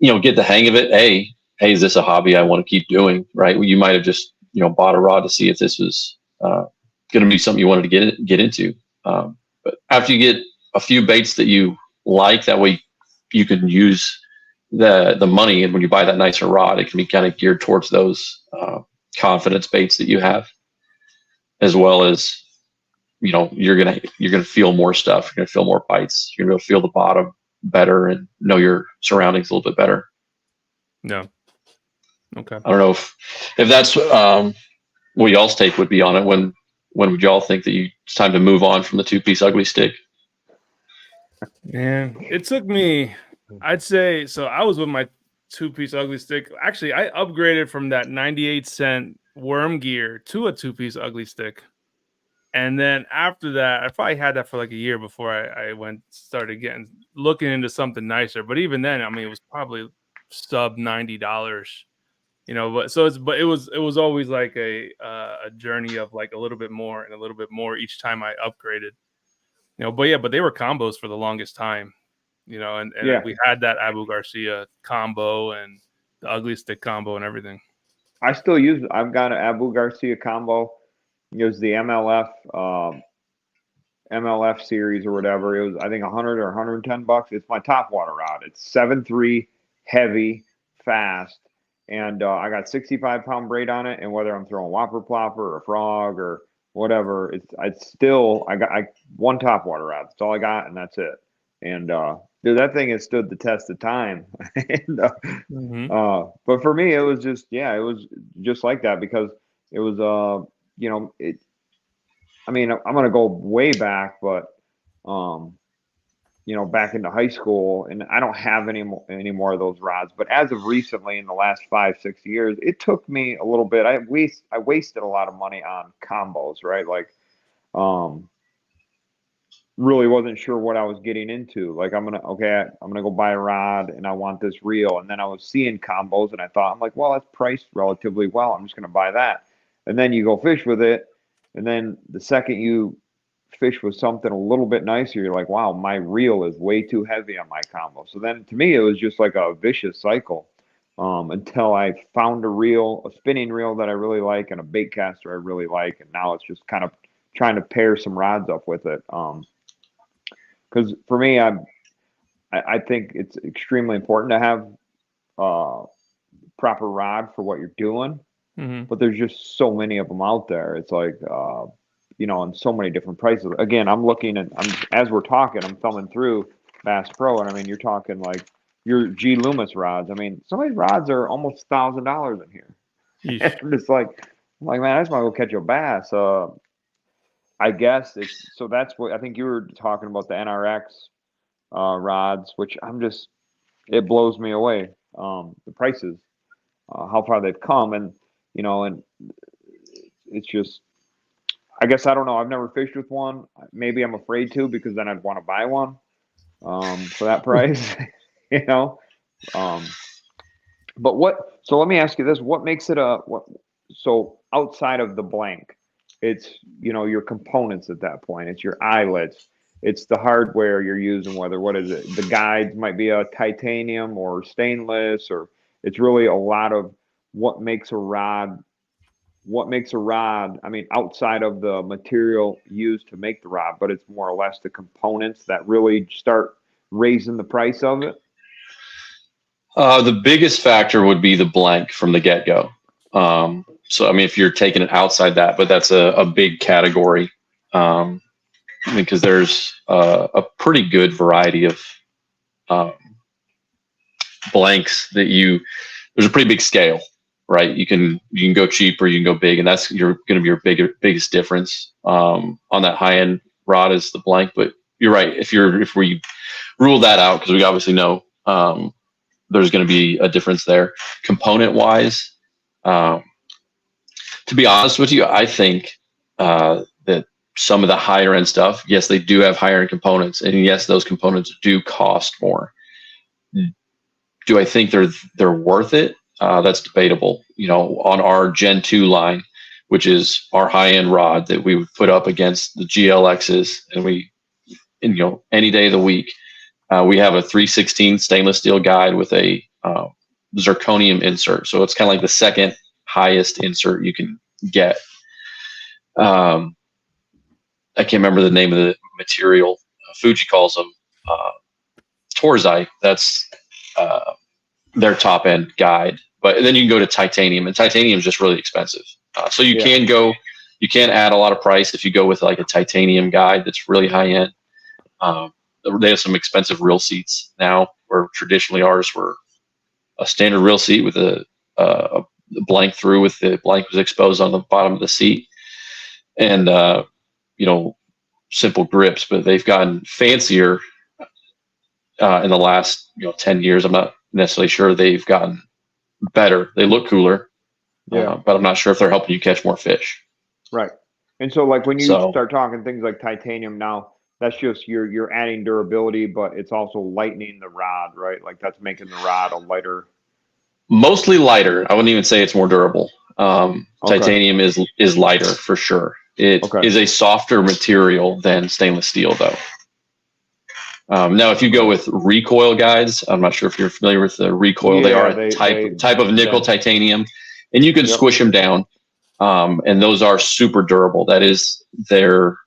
get the hang of it. Hey, is this a hobby I want to keep doing? Right? You might have just bought a rod to see if this was going to be something you wanted to get into. But after you get a few baits that you like, that way you can use the money, and when you buy that nicer rod, it can be kind of geared towards those confidence baits that you have, as well as you're gonna feel more stuff. You're gonna feel more bites. You're gonna feel the bottom better and know your surroundings a little bit better. No. Okay. I don't know if that's what y'all's take would be on it. When would y'all think that it's time to move on from the 2-piece ugly stick? Yeah, it took me, I'd say, so I was with my 2-piece ugly stick. Actually, I upgraded from that 98-cent worm gear to a 2-piece ugly stick. And then after that, I probably had that for like a year before I started looking into something nicer. But even then, it was probably sub $90 But it was always like a journey of like a little bit more and a little bit more each time I upgraded. But they were combos for the longest time. And we had that Abu Garcia combo and the ugly stick combo and everything. I've got an Abu Garcia combo. It was the MLF series or whatever. It was, I think, 100 or 110 bucks. It's my top water rod. It's 7.3, heavy, fast, and I got 65-pound braid on it. And whether I'm throwing whopper plopper or frog or whatever, I got one top water rod. That's all I got, and that's it. And dude, that thing has stood the test of time. And, but for me, it was just like that, because it was I'm going to go way back, but back into high school, and I don't have any more of those rods. But as of recently, in the last 5-6 years, it took me a little bit. I wasted a lot of money on combos, right? Like, really wasn't sure what I was getting into. Like, I'm gonna go buy a rod, and I want this reel, and then I was seeing combos, and I'm like, well, that's priced relatively well. I'm just gonna buy that, and then you go fish with it, and then the second you fish with something a little bit nicer, you're like, wow, my reel is way too heavy on my combo. So then, to me, it was just like a vicious cycle, until I found a spinning reel that I really like, and a bait caster I really like, and now it's just kind of trying to pair some rods up with it. Because for me, I think it's extremely important to have proper rod for what you're doing. But there's just so many of them out there. It's like, and so many different prices. Again, as we're talking, I'm thumbing through Bass Pro, and you're talking like your G Loomis rods. Some of these rods are almost $1,000 in here. And it's like, man, I just want to go catch a bass. I guess so that's what I think you were talking about, the NRX rods, which it blows me away. The prices, how far they've come, and it's just, I guess, I don't know. I've never fished with one. Maybe I'm afraid to, because then I'd want to buy one for that price, But so let me ask you this: what makes it so outside of the blank? It's, your components at that point. It's your eyelets. It's the hardware you're using, what is it? The guides might be a titanium or stainless, or it's really a lot of what makes a rod, outside of the material used to make the rod, but it's more or less the components that really start raising the price of it. The biggest factor would be the blank from the get-go. So, if you're taking it outside that, but that's a big category, because there's a pretty good variety of blanks there's a pretty big scale, right? You can go cheap or you can go big, and that's going to be your biggest difference on that high end rod is the blank. But you're right. If we rule that out, because we obviously know there's going to be a difference there component wise. To be honest with you, I think that some of the higher end stuff, yes, they do have higher end components, and yes, those components do cost more. Do I think they're worth it? That's debatable. On our Gen 2 line, which is our high end rod that we would put up against the GLXs, and any day of the week, we have a 3/16 stainless steel guide with a zirconium insert. So it's kind of like the second highest insert you can get. I can't remember the name of the material. Fuji calls them Torzite. That's their top end guide. But then you can go to titanium, and titanium is just really expensive. So you can add a lot of price if you go with like a titanium guide that's really high end. They have some expensive reel seats now, where traditionally ours were a standard reel seat with a blank through, with the blank was exposed on the bottom of the seat, and simple grips. But they've gotten fancier in the last 10 years. I'm not necessarily sure they've gotten better. They look cooler, but I'm not sure if they're helping you catch more fish. Right. And so, like, when you start talking things like titanium now, that's just you're adding durability, but it's also lightening the rod, right? Like, that's making the rod a lighter Mostly lighter. I wouldn't even say it's more durable. Okay. Titanium is lighter for sure. It is a softer material than stainless steel, though. Now, if you go with recoil guides, I'm not sure if you're familiar with the recoil. Yeah, they are a type of nickel titanium, and you can squish them down. And those are super durable. That is their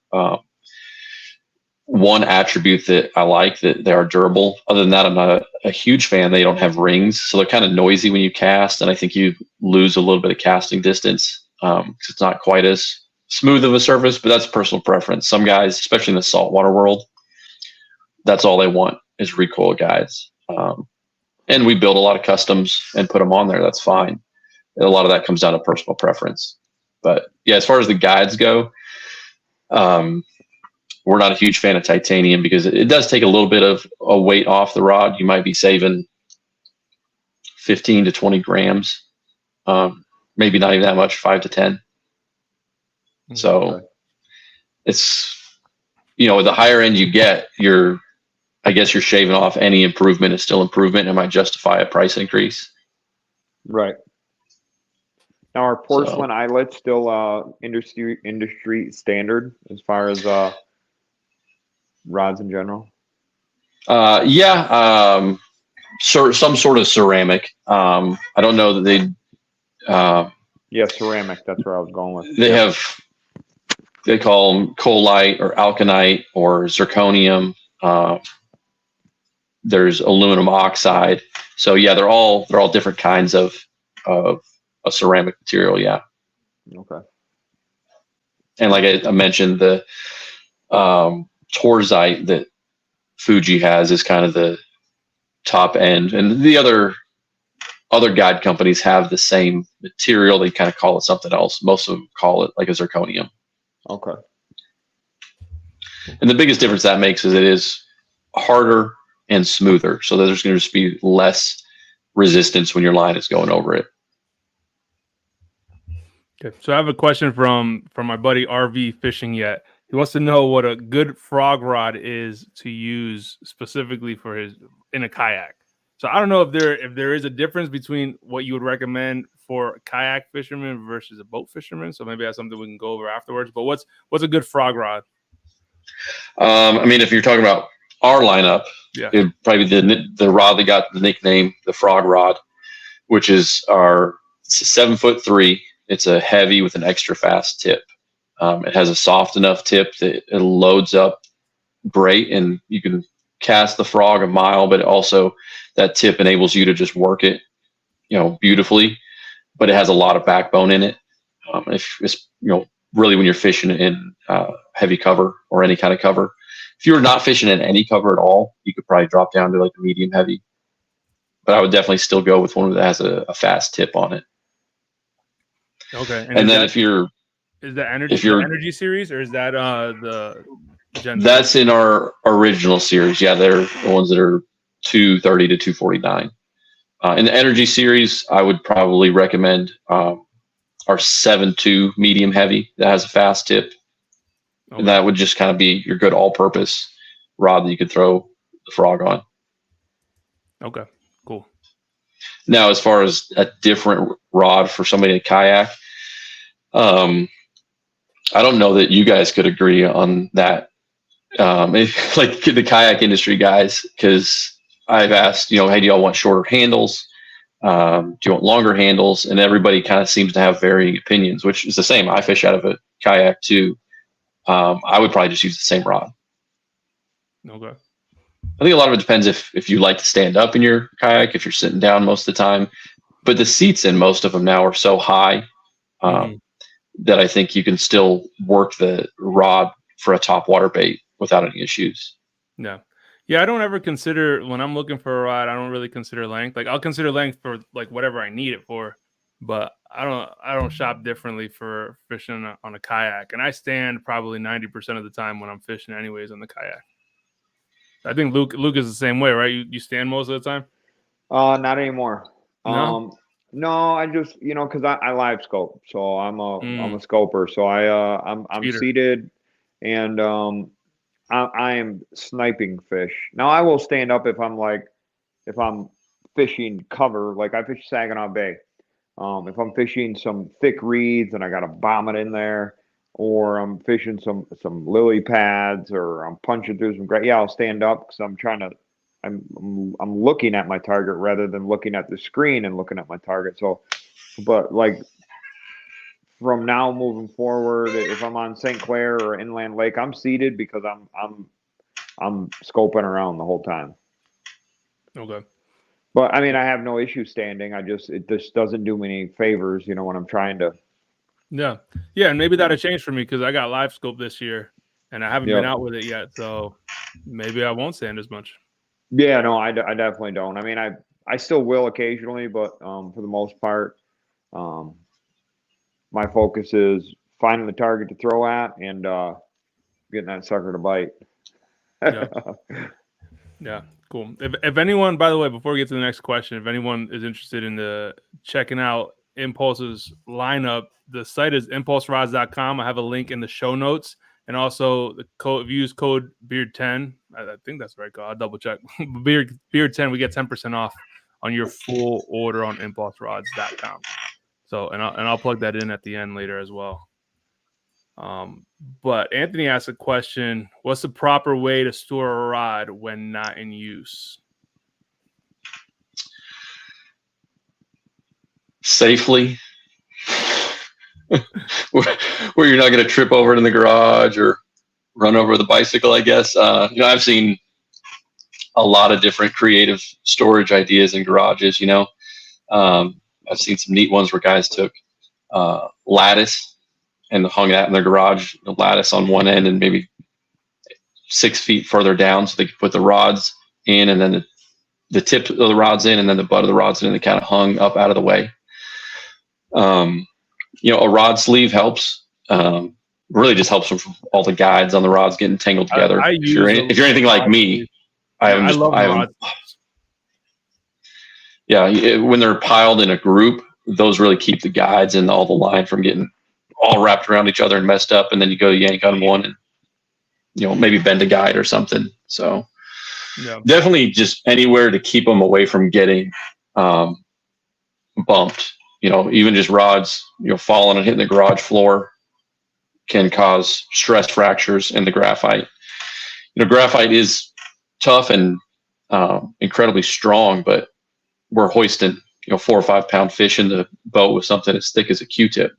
one attribute that I like, that they are durable. Other than that, I'm not a huge fan. They don't have rings, so they're kind of noisy when you cast, and I think you lose a little bit of casting distance because it's not quite as smooth of a surface, but that's personal preference. Some guys, especially in the saltwater world, that's all they want is recoil guides. And we build a lot of customs and put them on there. That's fine. And a lot of that comes down to personal preference. But yeah, as far as the guides go, we're not a huge fan of titanium because it does take a little bit of a weight off the rod. You might be saving 15 to 20 grams, maybe not even that much, 5 to 10. So it's, the higher end you get, I guess you're shaving off. Any improvement is still improvement. It might justify a price increase. Right. Now, are porcelain eyelets still industry standard as far as rods in general? Yeah. Some sort of ceramic. I don't know that they. Yeah, ceramic. That's where I was going with. They call them colite or alkanite or zirconium. There's aluminum oxide. So yeah, they're all different kinds of a ceramic material. Yeah. Okay. And like I mentioned, the torzite that Fuji has is kind of the top end, and the other guide companies have the same material. They kind of call it something else. Most of them call it like a zirconium. Okay. And the biggest difference that makes is it is harder and smoother, so that there's going to just be less resistance when your line is going over it. Okay, so I have a question from my buddy RV Fishing Yet. He wants to know what a good frog rod is to use specifically for in a kayak. So I don't know if there is a difference between what you would recommend for a kayak fisherman versus a boat fisherman. So maybe that's something we can go over afterwards. But what's a good frog rod? I mean, if you're talking about our lineup, it'd probably be the rod that got the nickname the frog rod, which is it's a 7'3". It's a heavy with an extra fast tip. It has a soft enough tip that it loads up great, and you can cast the frog a mile, but also that tip enables you to just work it, beautifully. But it has a lot of backbone in it. If it's, really when you're fishing in heavy cover or any kind of cover. If you're not fishing in any cover at all, you could probably drop down to like a medium heavy. But I would definitely still go with one that has a fast tip on it. Okay. And then is that energy series, or is that the Gen That's in our original series. Yeah, they're the ones that are 230 to 249. In the energy series, I would probably recommend our 7.2 medium heavy that has a fast tip. Okay. And that would just kind of be your good all-purpose rod that you could throw the frog on. Okay, cool. Now, as far as a different rod for somebody in a kayak, I don't know that you guys could agree on that. Like the kayak industry guys, because I've asked, hey, do y'all want shorter handles? Do you want longer handles? And everybody kind of seems to have varying opinions, which is the same. I fish out of a kayak too. I would probably just use the same rod. Okay. I think a lot of it depends if you like to stand up in your kayak, if you're sitting down most of the time. But the seats in most of them now are so high that I think you can still work the rod for a top water bait without any issues. Yeah. Yeah, I don't ever consider, when I'm looking for a rod, I don't really consider length. Like I'll consider length for like whatever I need it for, but I don't shop differently for fishing on a kayak. And I stand probably 90% of the time when I'm fishing anyways on the kayak. I think Luke is the same way, right? You stand most of the time? Not anymore. No? No, I just, because I live scope, so I'm a scoper. So I'm seated, and I am sniping fish. Now I will stand up if I'm fishing cover, like I fish Saginaw Bay. If I'm fishing some thick reeds and I got a vomit in there, or I'm fishing some lily pads, or I'm punching through some great, yeah, I'll stand up because I'm looking at my target rather than looking at the screen and looking at my target. So, but like from now moving forward, if I'm on St. Clair or inland lake, I'm seated because I'm scoping around the whole time. Okay. But I mean, I have no issue standing. It just doesn't do me any favors, when I'm trying to. Yeah. Yeah. And maybe that'll change for me because I got live scope this year and I haven't been out with it yet. So maybe I won't stand as much. Yeah, no, I definitely don't. I mean, I still will occasionally, but for the most part, my focus is finding the target to throw at and getting that sucker to bite. Yeah. Yeah. Cool. If anyone, by the way, before we get to the next question, if anyone is interested in checking out Impulse's lineup, the site is impulserods.com. I have a link in the show notes, and also the code. If you use code Beard10, I think that's the right code. I'll double check. Beard10, we get 10% off on your full order on impulserods.com. So, and I'll plug that in at the end later as well. But Anthony asked a question: what's the proper way to store a rod when not in use? Safely, where you're not going to trip over it in the garage or run over the bicycle, I guess. I've seen a lot of different creative storage ideas in garages. I've seen some neat ones where guys took lattice and hung that in their garage, the lattice on one end and maybe 6 feet further down so they could put the rods in, and then the tip of the rods in, and then the butt of the rods in, and they kind of hung up out of the way. A rod sleeve helps. Really just helps with all the guides on the rods getting tangled together. If you're anything like me, I love rods. Yeah, when they're piled in a group, those really keep the guides and all the line from getting all wrapped around each other and messed up, and then you go yank on one and maybe bend a guide or something. So definitely just anywhere to keep them away from getting bumped. Even just rods falling and hitting the garage floor can cause stress fractures in the graphite. Graphite is tough and incredibly strong, but we're hoisting 4 or 5 pound fish in the boat with something as thick as a Q-tip.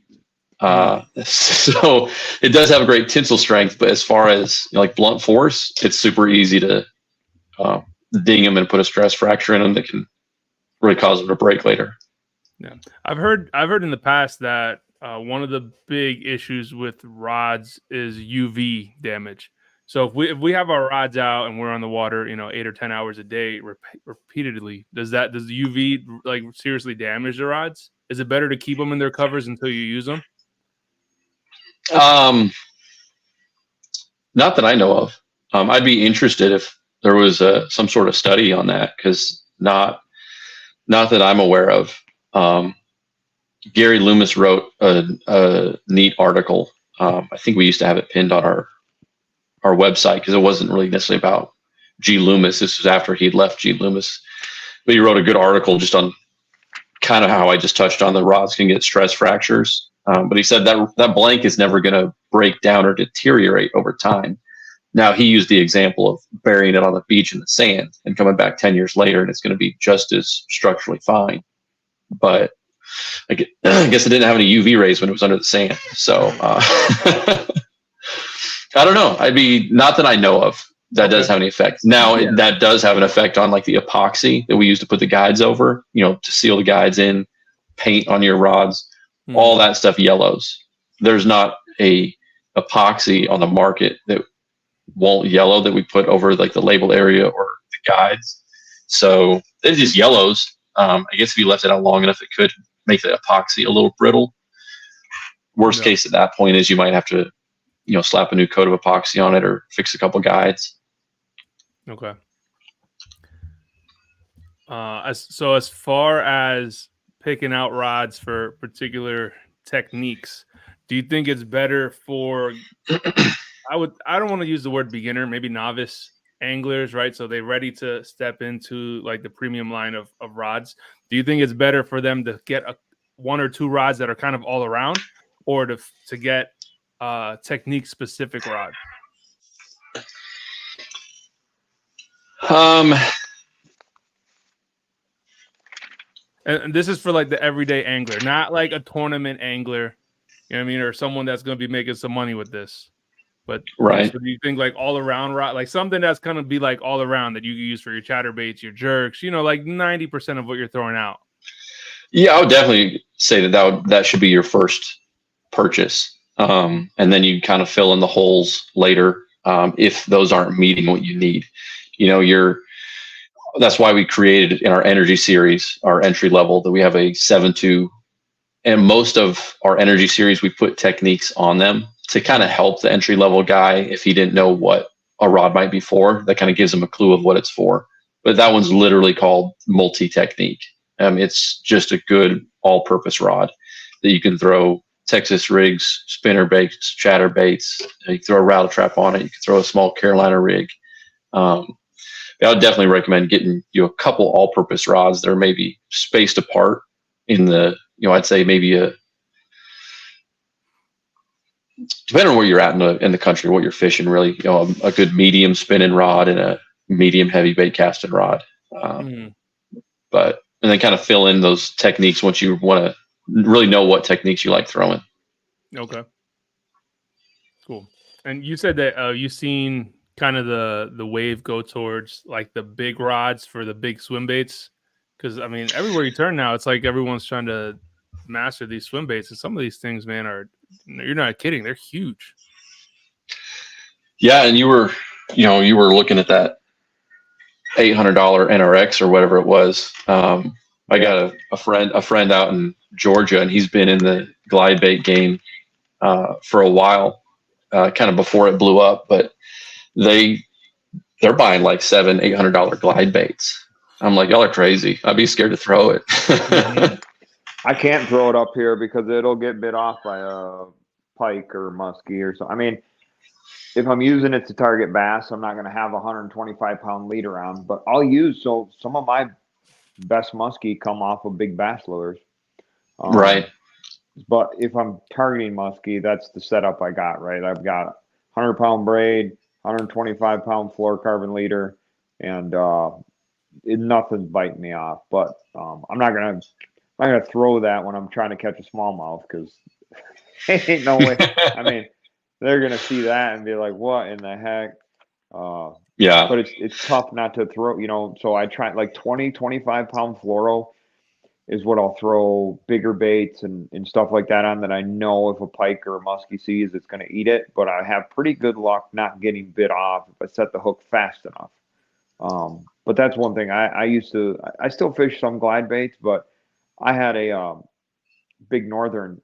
So it does have a great tensile strength, but as far as like blunt force, it's super easy to ding them and put a stress fracture in them that can really cause them to break later. Yeah, I've heard in the past that one of the big issues with rods is UV damage. So if we have our rods out and we're on the water, 8 or 10 hours a day repeatedly, does the UV like seriously damage the rods? Is it better to keep them in their covers until you use them? Not that I know of. I'd be interested if there was some sort of study on that, because not that I'm aware of. Gary Loomis wrote a neat article. I think we used to have it pinned on our website because it wasn't really necessarily about G. Loomis. This was after he'd left G. Loomis. But he wrote a good article just on kind of how I just touched on the rods can get stress fractures. But he said that blank is never going to break down or deteriorate over time. Now, he used the example of burying it on the beach in the sand and coming back 10 years later, and it's going to be just as structurally fine. But I guess it didn't have any UV rays when it was under the sand. So I don't know. Not that I know of that does have any effect. Now, that does have an effect on like the epoxy that we use to put the guides over, to seal the guides in, paint on your rods. All that stuff yellows. There's not a epoxy on the market that won't yellow that we put over like the label area or the guides. So it just yellows. I guess if you left it out long enough, it could make the epoxy a little brittle. Worst case at that point is you might have to, slap a new coat of epoxy on it or fix a couple guides. Okay. As far as picking out rods for particular techniques, do you think it's better for I don't want to use the word beginner, maybe novice, anglers, right? So they're ready to step into like the premium line of rods. Do you think it's better for them to get one or two rods that are kind of all around, or to get technique specific rods? And this is for like the everyday angler, not like a tournament angler, you know what I mean, or someone that's going to be making some money with this. But Right. So do you think like all around rod, like something that's going to be like all around that you can use for your chatterbaits, your jerks, you know, like 90% of what you're throwing out? Yeah, I would definitely say that should be your first purchase, and then you kind of fill in the holes later if those aren't meeting what you need. You know, that's why we created in our energy series, our entry level, that we have a 7.2, and most of our energy series we put techniques on them to kind of help the entry level guy if he didn't know what a rod might be for. That kind of gives him a clue of what it's for. But that one's literally called multi-technique. It's just a good all-purpose rod that you can throw Texas rigs, spinner baits, chatter baits. You can throw a rattle trap on it. You can throw a small Carolina rig. I would definitely recommend getting a couple all-purpose rods that are maybe spaced apart in the, I'd say maybe depending on where you're at in the country, what you're fishing, really, a good medium spinning rod and a medium heavy bait casting rod. And then kind of fill in those techniques once you want to really know what techniques you like throwing. Okay. Cool. And you said that you've seen kind of the wave go towards like the big rods for the big swim baits, because I mean everywhere you turn now it's like everyone's trying to master these swim baits, and some of these things, man, you're not kidding, they're huge. Yeah, and you were looking at that $800 NRX or whatever it was. I got a friend out in Georgia, and he's been in the glide bait game for a while, kind of before it blew up, but they're buying like $700-800 glide baits. I'm like, y'all are crazy. I'd be scared to throw it. I can't throw it up here because it'll get bit off by a pike or muskie or something. I mean, if I'm using it to target bass, I'm not going to have a 125-pound leader on, but I'll use, so some of my best muskie come off of big bass lures. Right. But if I'm targeting muskie, that's the setup I got, right? I've got 100-pound braid, 125-pound fluorocarbon leader, and nothing's biting me off. But I'm not gonna throw that when I'm trying to catch a smallmouth, because ain't no way. I mean, they're gonna see that and be like, "What in the heck?" Yeah. But it's tough not to throw. So I try like 20-25-pound fluoro is what I'll throw bigger baits and stuff like that on, that I know if a pike or a muskie sees, it's going to eat it. But I have pretty good luck not getting bit off if I set the hook fast enough. But that's one thing I still fish some glide baits, but I had a big northern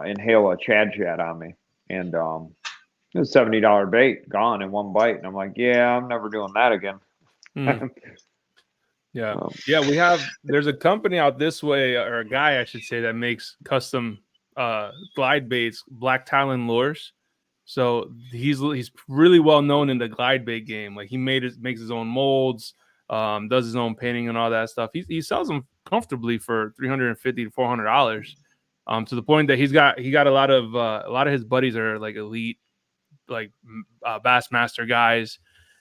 inhale a Chad Chat on me, and it was a $70 bait gone in one bite. And I'm like, yeah, I'm never doing that again. Yeah. There's a company out this way, or a guy, I should say, that makes custom glide baits, Black Talon lures. So he's really well known in the glide bait game. Like he makes his own molds, does his own painting and all that stuff. He sells them comfortably for $350 to $400. To the point that he got a lot of his buddies are like elite, like Bassmaster guys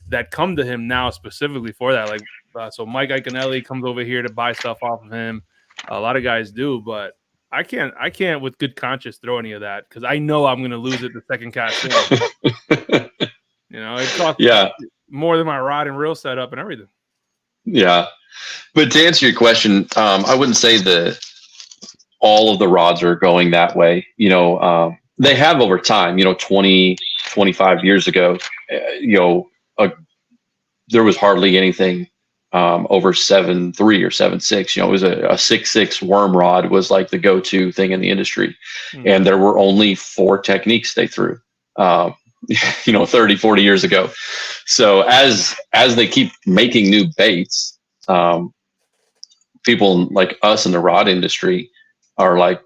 that come to him now specifically for that. Like, so Mike Iaconelli comes over here to buy stuff off of him. A lot of guys do, but I can't with good conscience throw any of that, because I know I'm going to lose it the second cast in. It costs more than my rod and reel setup and everything. Yeah. But to answer your question, I wouldn't say that all of the rods are going that way. They have over time, 20, 25 years ago, there was hardly anything over 7.3 or 7.6. You know, it was a 6.6 worm rod was like the go-to thing in the industry. And there were only 4 techniques they threw, 30, 40 years ago. So as they keep making new baits, people like us in the rod industry are like,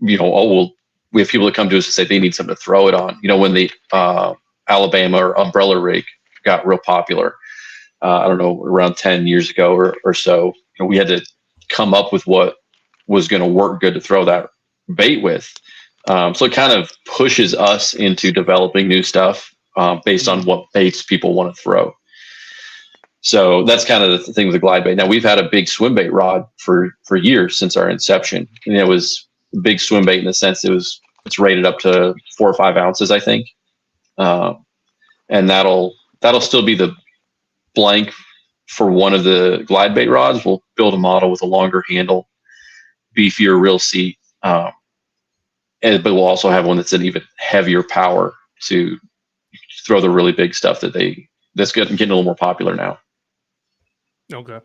we have people that come to us and say they need something to throw it on. When the Alabama or umbrella rig got real popular, I don't know, around 10 years ago or so. We had to come up with what was going to work good to throw that bait with. So it kind of pushes us into developing new stuff based on what baits people want to throw. So that's kind of the thing with the glide bait. Now we've had a big swim bait rod for years since our inception, and it was a big swim bait in the sense it's rated up to 4 or 5 ounces, I think, and that'll still be the blank for one of the glide bait rods. We'll build a model with a longer handle, beefier reel seat, but we'll also have one that's an even heavier power to throw the really big stuff that's getting a little more popular now. Okay.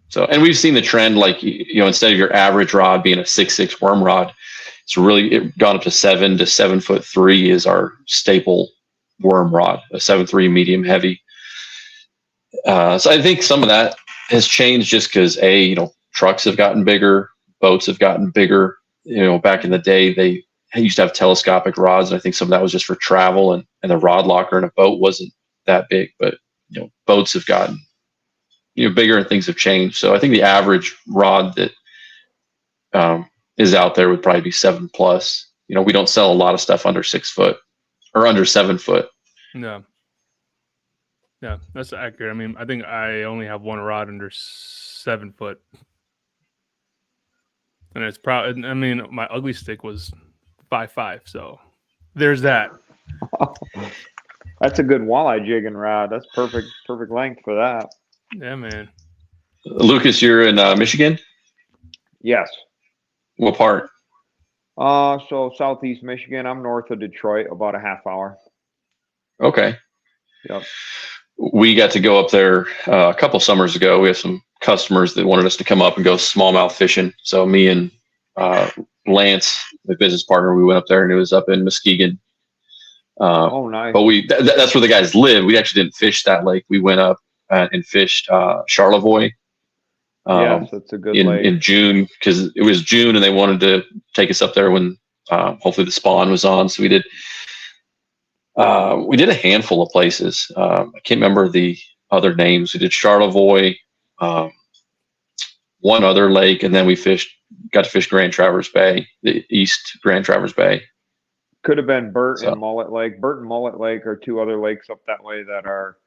So, and we've seen the trend, like, instead of your average rod being a 6.6 worm rod, it gone up to 7 to 7'3" is our staple worm rod, a 7.3 medium heavy. So I think some of that has changed just because trucks have gotten bigger, boats have gotten bigger. Back in the day, they used to have telescopic rods, and I think some of that was just for travel, and the rod locker in a boat wasn't that big. But boats have gotten bigger and things have changed. So I think the average rod that is out there would probably be 7+. We don't sell a lot of stuff under 6 foot or under 7 foot. No. Yeah, that's accurate. I mean, I think I only have one rod under 7 foot. And it's probably, I mean, my ugly stick was 5'5", so there's that. That's a good walleye jigging rod. That's perfect length for that. Yeah, man. Lucas, you're in Michigan? Yes. What part? So southeast Michigan. I'm north of Detroit, about a half hour. Okay. Yep. We got to go up there a couple summers ago. We have some customers that wanted us to come up and go smallmouth fishing. So me and Lance, the business partner, we went up there, and it was up in Muskegon. Oh, nice. But that's where the guys live. We actually didn't fish that lake. We went up and fished Charlevoix. Yes, that's a good lake. In June, because it was June, and they wanted to take us up there when hopefully the spawn was on. So we did a handful of places. I can't remember the other names. We did Charlevoix, one other lake, and then we got to fish Grand Traverse Bay, the East Grand Traverse Bay. Could have been Burt and Mullet Lake. Burt and Mullet Lake are two other lakes up that way that are.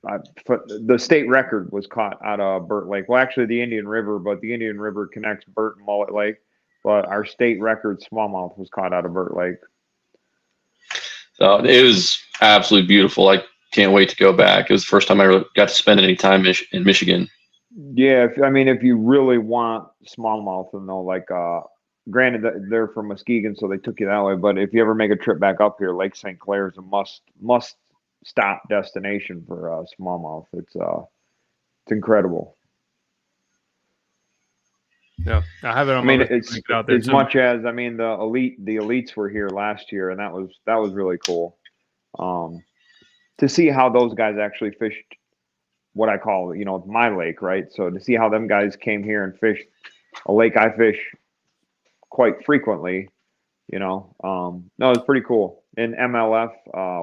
The state record was caught out of Burt Lake. Well, actually, the Indian River, but the Indian River connects Burt and Mullet Lake. But our state record smallmouth was caught out of Burt Lake. So it was absolutely beautiful. I can't wait to go back. It was the first time I really got to spend any time in Michigan. Yeah, if you really want smallmouth, and granted they're from Muskegon, so they took you that way. But if you ever make a trip back up here, Lake St. Clair is a must stop destination for smallmouth. It's incredible. Yeah, I have it on my list. It's out there as much as the elites were here last year, and that was really cool to see how those guys actually fished what I call my lake, right? So to see how them guys came here and fished a lake I fish quite frequently, no, it's pretty cool. And MLF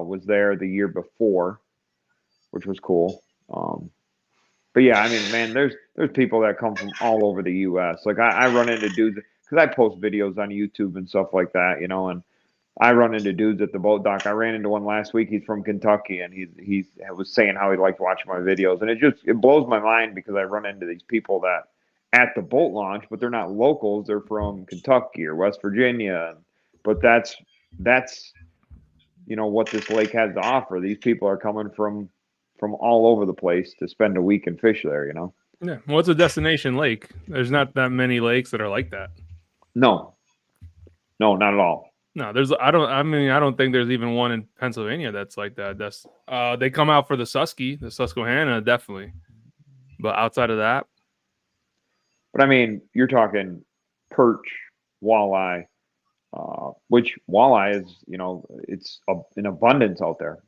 was there the year before, which was cool. But yeah, I mean, man, there's people that come from all over the U.S. Like I run into dudes because I post videos on YouTube and stuff like that, and I run into dudes at the boat dock. I ran into one last week. He's from Kentucky, and he was saying how he liked watching my videos, and it blows my mind because I run into these people that at the boat launch, but they're not locals. They're from Kentucky or West Virginia, but that's what this lake has to offer. These people are coming from all over the place to spend a week and fish there, Yeah. Well, it's a destination lake. There's not that many lakes that are like that. No, not at all. No, I don't think there's even one in Pennsylvania that's like that. That's they come out for the Susquehanna, definitely. But outside of that. But I mean, you're talking perch, walleye, which walleye is, it's in abundance out there.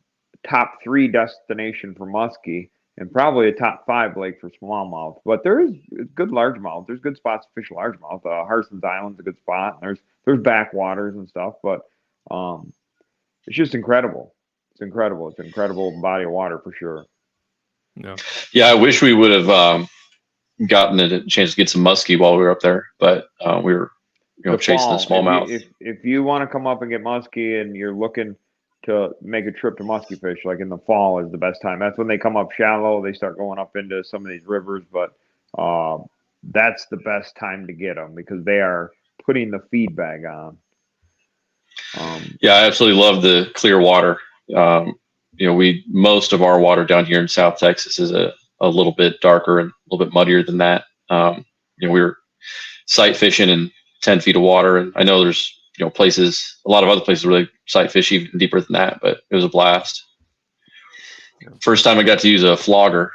Top 3 destination for muskie, and probably a top 5 lake for smallmouth. But there's good largemouth. There's good spots to fish largemouth. Harson's Island's a good spot. There's backwaters and stuff, but it's just incredible. It's incredible. It's an incredible body of water for sure. No. Yeah, I wish we would have gotten a chance to get some muskie while we were up there, but we were chasing the smallmouth. If you want to come up and get muskie and you're looking to make a trip to muskie fish, like in the fall is the best time. That's when they come up shallow. They start going up into some of these rivers, but that's the best time to get them because they are putting the feed bag on. Yeah, I absolutely love the clear water. Most of our water down here in South Texas is a little bit darker and a little bit muddier than that. We were sight fishing in 10 feet of water, and I know there's a lot of other places where they sight fish even deeper than that, but it was a blast. First time I got to use a flogger.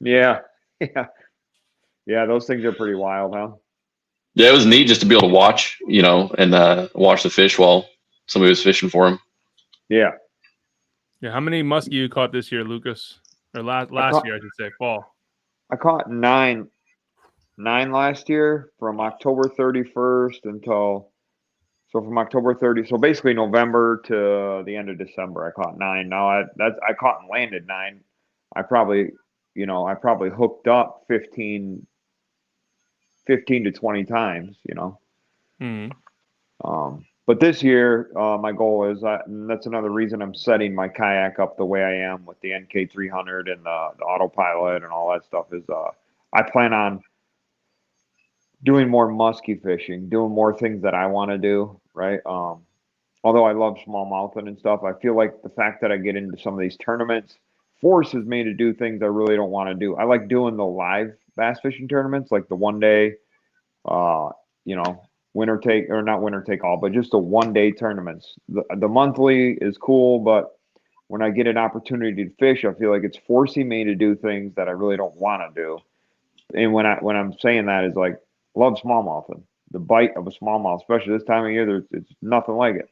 Yeah. Those things are pretty wild, huh? Yeah, it was neat just to be able to watch, and watch the fish while somebody was fishing for them. Yeah. Yeah. How many muskie you caught this year, Lucas? Or last year, I should say, fall. I caught nine last year from October 31st until. So from October 30, so basically November to the end of December, I caught 9. Now I caught and landed 9. I probably hooked up 15 to 20 times, But this year, my goal is, and that's another reason I'm setting my kayak up the way I am with the NK300 and the autopilot and all that stuff is I plan on doing more musky fishing, doing more things that I want to do, right? Although I love smallmouthing and stuff, I feel like the fact that I get into some of these tournaments forces me to do things I really don't want to do. I like doing the live bass fishing tournaments, like the one day, winner take, or not winner take all, but just the 1 day tournaments. The monthly is cool, but when I get an opportunity to fish, I feel like it's forcing me to do things that I really don't want to do. And when I'm saying that is like, love smallmouthing. The bite of a smallmouth, especially this time of year, it's nothing like it.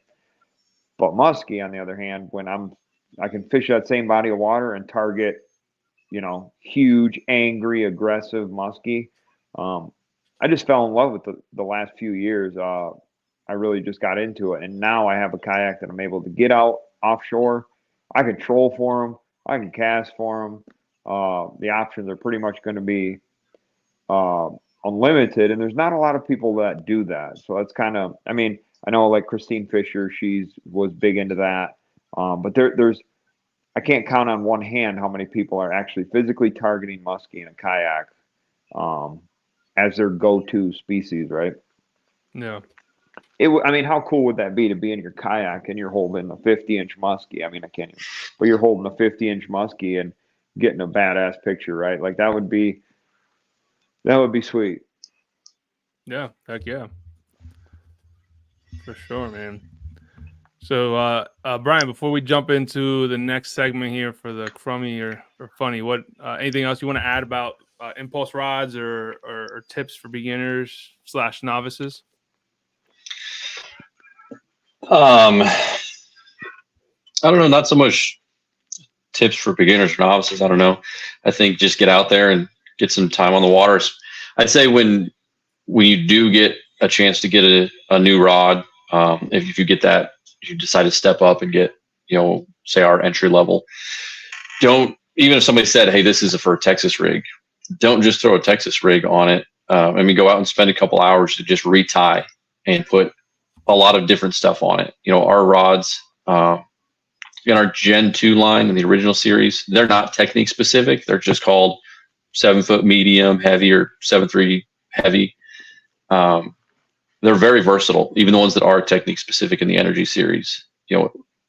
But muskie, on the other hand, when I can fish that same body of water and target, huge, angry, aggressive muskie. I just fell in love with the last few years. I really just got into it, and now I have a kayak that I'm able to get out offshore. I can troll for them. I can cast for them. The options are pretty much going to be unlimited, and there's not a lot of people that do that. So that's kind of, I know like Christine Fisher, was big into that. But there's I can't count on one hand how many people are actually physically targeting muskie in a kayak as their go-to species, right? Yeah. How cool would that be to be in your kayak and you're holding a 50-inch muskie? I can't even, but you're holding a 50-inch muskie and getting a badass picture, right? Like that would be sweet. Yeah, heck yeah. For sure, man. So, Brian, before we jump into the next segment here for the crummy or funny, what anything else you want to add about impulse rods or tips for beginners / novices? I don't know, not so much tips for beginners or novices. I don't know. I think just get out there and get some time on the water. I'd say when you do get a chance to get a new rod, if you get that, you decide to step up and get, say our entry level, even if somebody said, hey, this is for a Texas rig, don't just throw a Texas rig on it. Go out and spend a couple hours to just retie and put a lot of different stuff on it. Our rods, in our Gen 2 line in the original series, they're not technique specific. They're just called 7-foot medium, heavy, or 7.3 heavy. They're very versatile. Even the ones that are technique specific in the Energy series,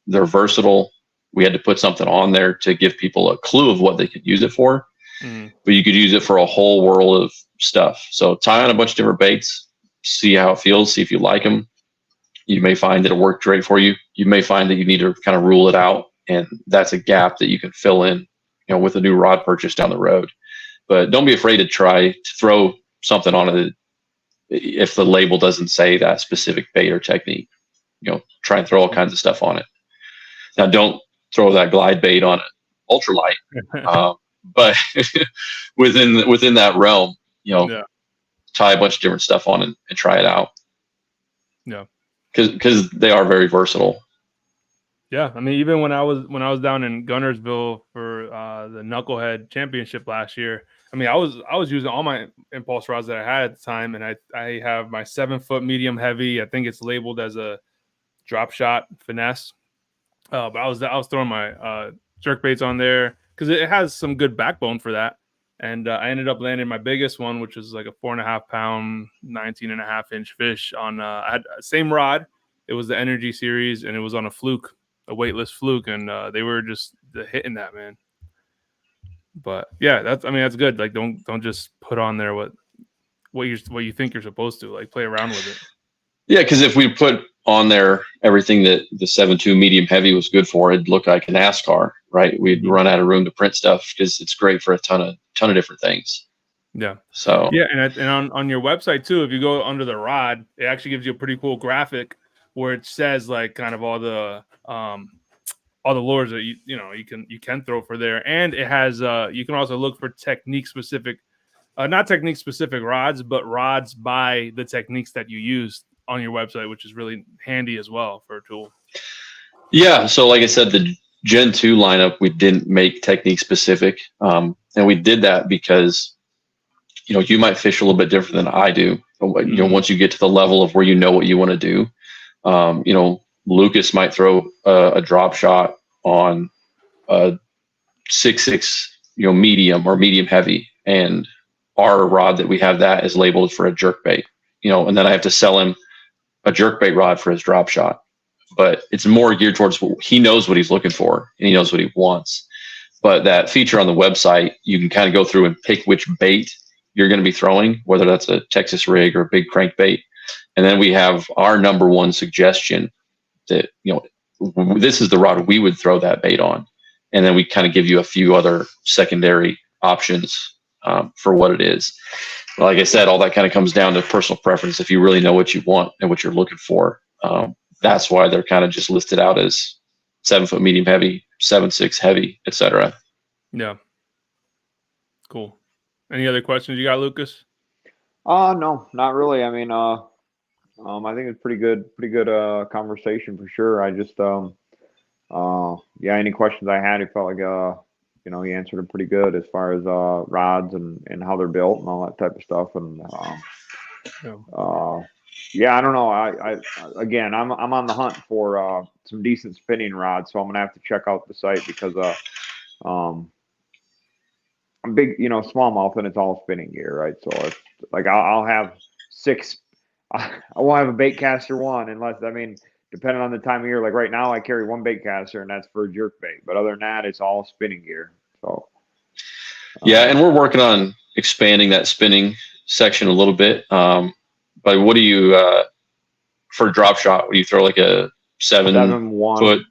they're versatile. We had to put something on there to give people a clue of what they could use it for. But you could use it for a whole world of stuff. So tie on a bunch of different baits, see how it feels, see if you like them. You may find that it worked great for you. You may find that you need to kind of rule it out, and that's a gap that you can fill in, with a new rod purchase down the road. But don't be afraid to try to throw something on it if the label doesn't say that specific bait or technique. Try and throw all kinds of stuff on it. Now, don't throw that glide bait on it ultralight, but within that realm, tie a bunch of different stuff on and try it out. Yeah. Because they are very versatile. Yeah, I mean, even when I was down in Gunnersville for the Knucklehead Championship last year, I mean, I was using all my impulse rods that I had at the time, and I have my 7-foot medium heavy. I think it's labeled as a drop shot finesse, but I was throwing my jerk baits on there because it has some good backbone for that, and I ended up landing my biggest one, which was like a 4.5 pound, 19.5 inch fish on. I had same rod. It was the Energy series, and it was on a fluke, a weightless fluke, and they were just hitting that, man. But yeah, that's good. Like don't just put on there what you think you're supposed to. Like play around with it. Yeah, because if we put on there everything that the 7.2 medium heavy was good for, it'd look like a NASCAR, right? We'd run out of room to print stuff because it's great for a ton of different things. Yeah. So yeah, and on your website too, if you go under the rod, it actually gives you a pretty cool graphic where it says like kind of all the lures that you can throw for there, and it has you can also look for technique specific, not technique specific rods, but rods by the techniques that you use on your website, which is really handy as well for a tool. yeah, so like I said, the Gen 2 lineup we didn't make technique specific, and we did that because you might fish a little bit different than I do. Once you get to the level of where you know what you want to do. Lucas might throw a drop shot on a 6.6, medium or medium heavy, and our rod that we have that is labeled for a jerkbait, and then I have to sell him a jerkbait rod for his drop shot. But it's more geared towards he knows what he's looking for and he knows what he wants. But that feature on the website, you can kind of go through and pick which bait you're going to be throwing, whether that's a Texas rig or a big crankbait. And then we have our number one suggestion that, this is the rod we would throw that bait on. And then we kind of give you a few other secondary options for what it is. Like I said, all that kind of comes down to personal preference. If you really know what you want and what you're looking for, that's why they're kind of just listed out as 7-foot medium heavy, 7.6 heavy, etc. Yeah. Cool. Any other questions you got, Lucas? No, not really. I mean, I think it's pretty good conversation for sure. I just, any questions I had, it felt like, he answered them pretty good as far as rods and how they're built and all that type of stuff. And I don't know. I'm on the hunt for some decent spinning rods, so I'm gonna have to check out the site because I'm big, smallmouth, and it's all spinning gear, right? So it's like I'll have 6. I won't have a bait caster one unless, depending on the time of year. Like right now, I carry one bait caster, and that's for jerk bait. But other than that, it's all spinning gear. So and we're working on expanding that spinning section a little bit. But what do you for drop shot? Would you throw like a 7 foot?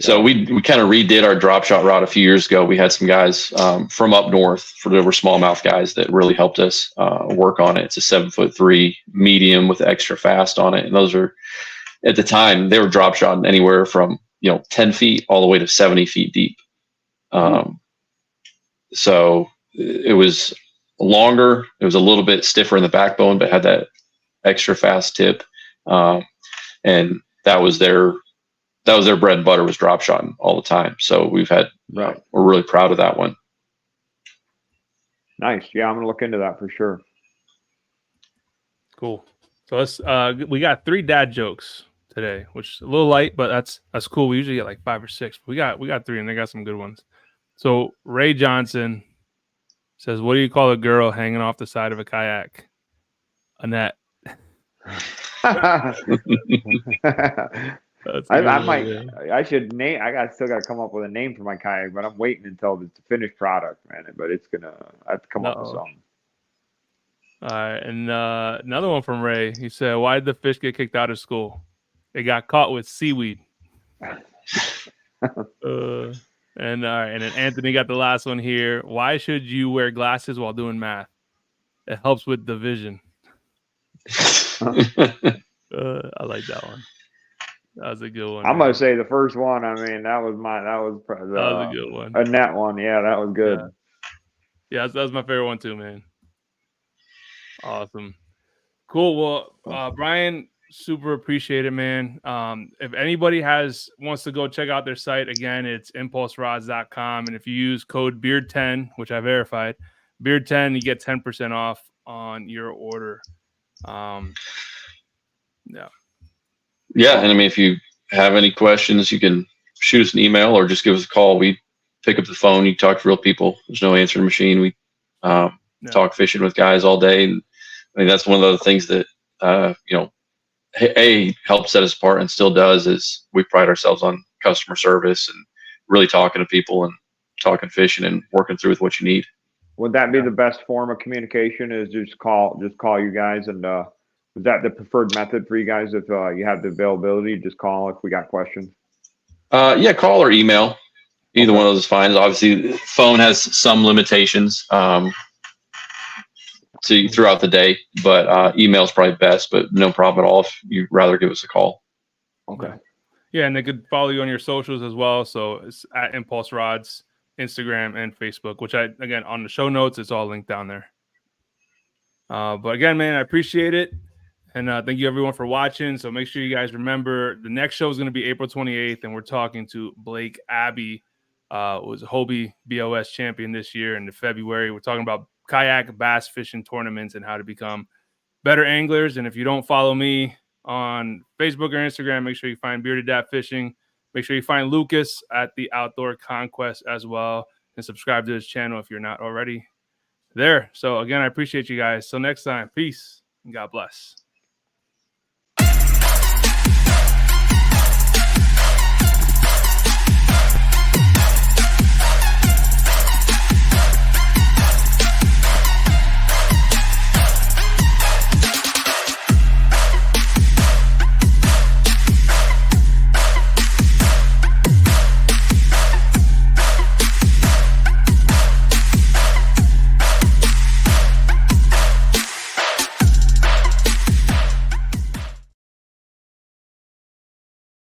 So we kind of redid our drop shot rod a few years ago. We had some guys from up north, there were smallmouth guys that really helped us work on it. It's a 7'3" medium with extra fast on it. And those are, at the time, they were drop shot anywhere from 10 feet all the way to 70 feet deep. So it was longer. It was a little bit stiffer in the backbone, but had that extra fast tip. And that was their bread and butter, was drop shotting all the time. So we're really proud of that one. Nice. Yeah, I'm gonna look into that for sure. Cool. So let's we got 3 dad jokes today, which is a little light, but that's cool. We usually get like 5 or 6. We got 3, and they got some good ones. So Ray Johnson says, "What do you call a girl hanging off the side of a kayak?" A net. I still got to come up with a name for my kayak, but I'm waiting until it's a finished product, man. But I have to come up with something. All right, and another one from Ray. He said, "Why did the fish get kicked out of school? They got caught with seaweed." And then Anthony got the last one here. "Why should you wear glasses while doing math? It helps with division." I like that one. That was a good one. I'm gonna say the first one. That was a good one. A net one. Yeah, that was good. Yeah, that was my favorite one too, man. Awesome. Cool. Well, Brian, super appreciate it, man. If anybody wants to go check out their site, again, it's impulserods.com. And if you use code BEARD10, which I verified, BEARD10, you get 10% off on your order. Yeah. Yeah. And I mean, if you have any questions, you can shoot us an email or just give us a call. We pick up the phone. You talk to real people. There's no answering machine. We talk fishing with guys all day. And I mean, that's one of the things that, helps set us apart and still does, is we pride ourselves on customer service and really talking to people and talking fishing and working through with what you need. Would that be the best form of communication, is just call you guys? And is that the preferred method for you guys? If you have the availability, just call if we got questions. Yeah, call or email. Either one of those is fine. Obviously, the phone has some limitations throughout the day, but email is probably best, but no problem at all if you'd rather give us a call. Okay. Yeah, and they could follow you on your socials as well. So it's at Impulse Rods, Instagram and Facebook, which again, on the show notes, it's all linked down there. But again, man, I appreciate it. And thank you everyone for watching. So make sure you guys remember the next show is going to be April 28th. And we're talking to Blake Abbey, was a Hobie BOS champion this year in February. We're talking about kayak bass fishing tournaments and how to become better anglers. And if you don't follow me on Facebook or Instagram, make sure you find Bearded Dad Fishing. Make sure you find Lucas at the Outdoor Conquest as well, and subscribe to his channel if you're not already there. So again, I appreciate you guys. Till next time, peace and God bless.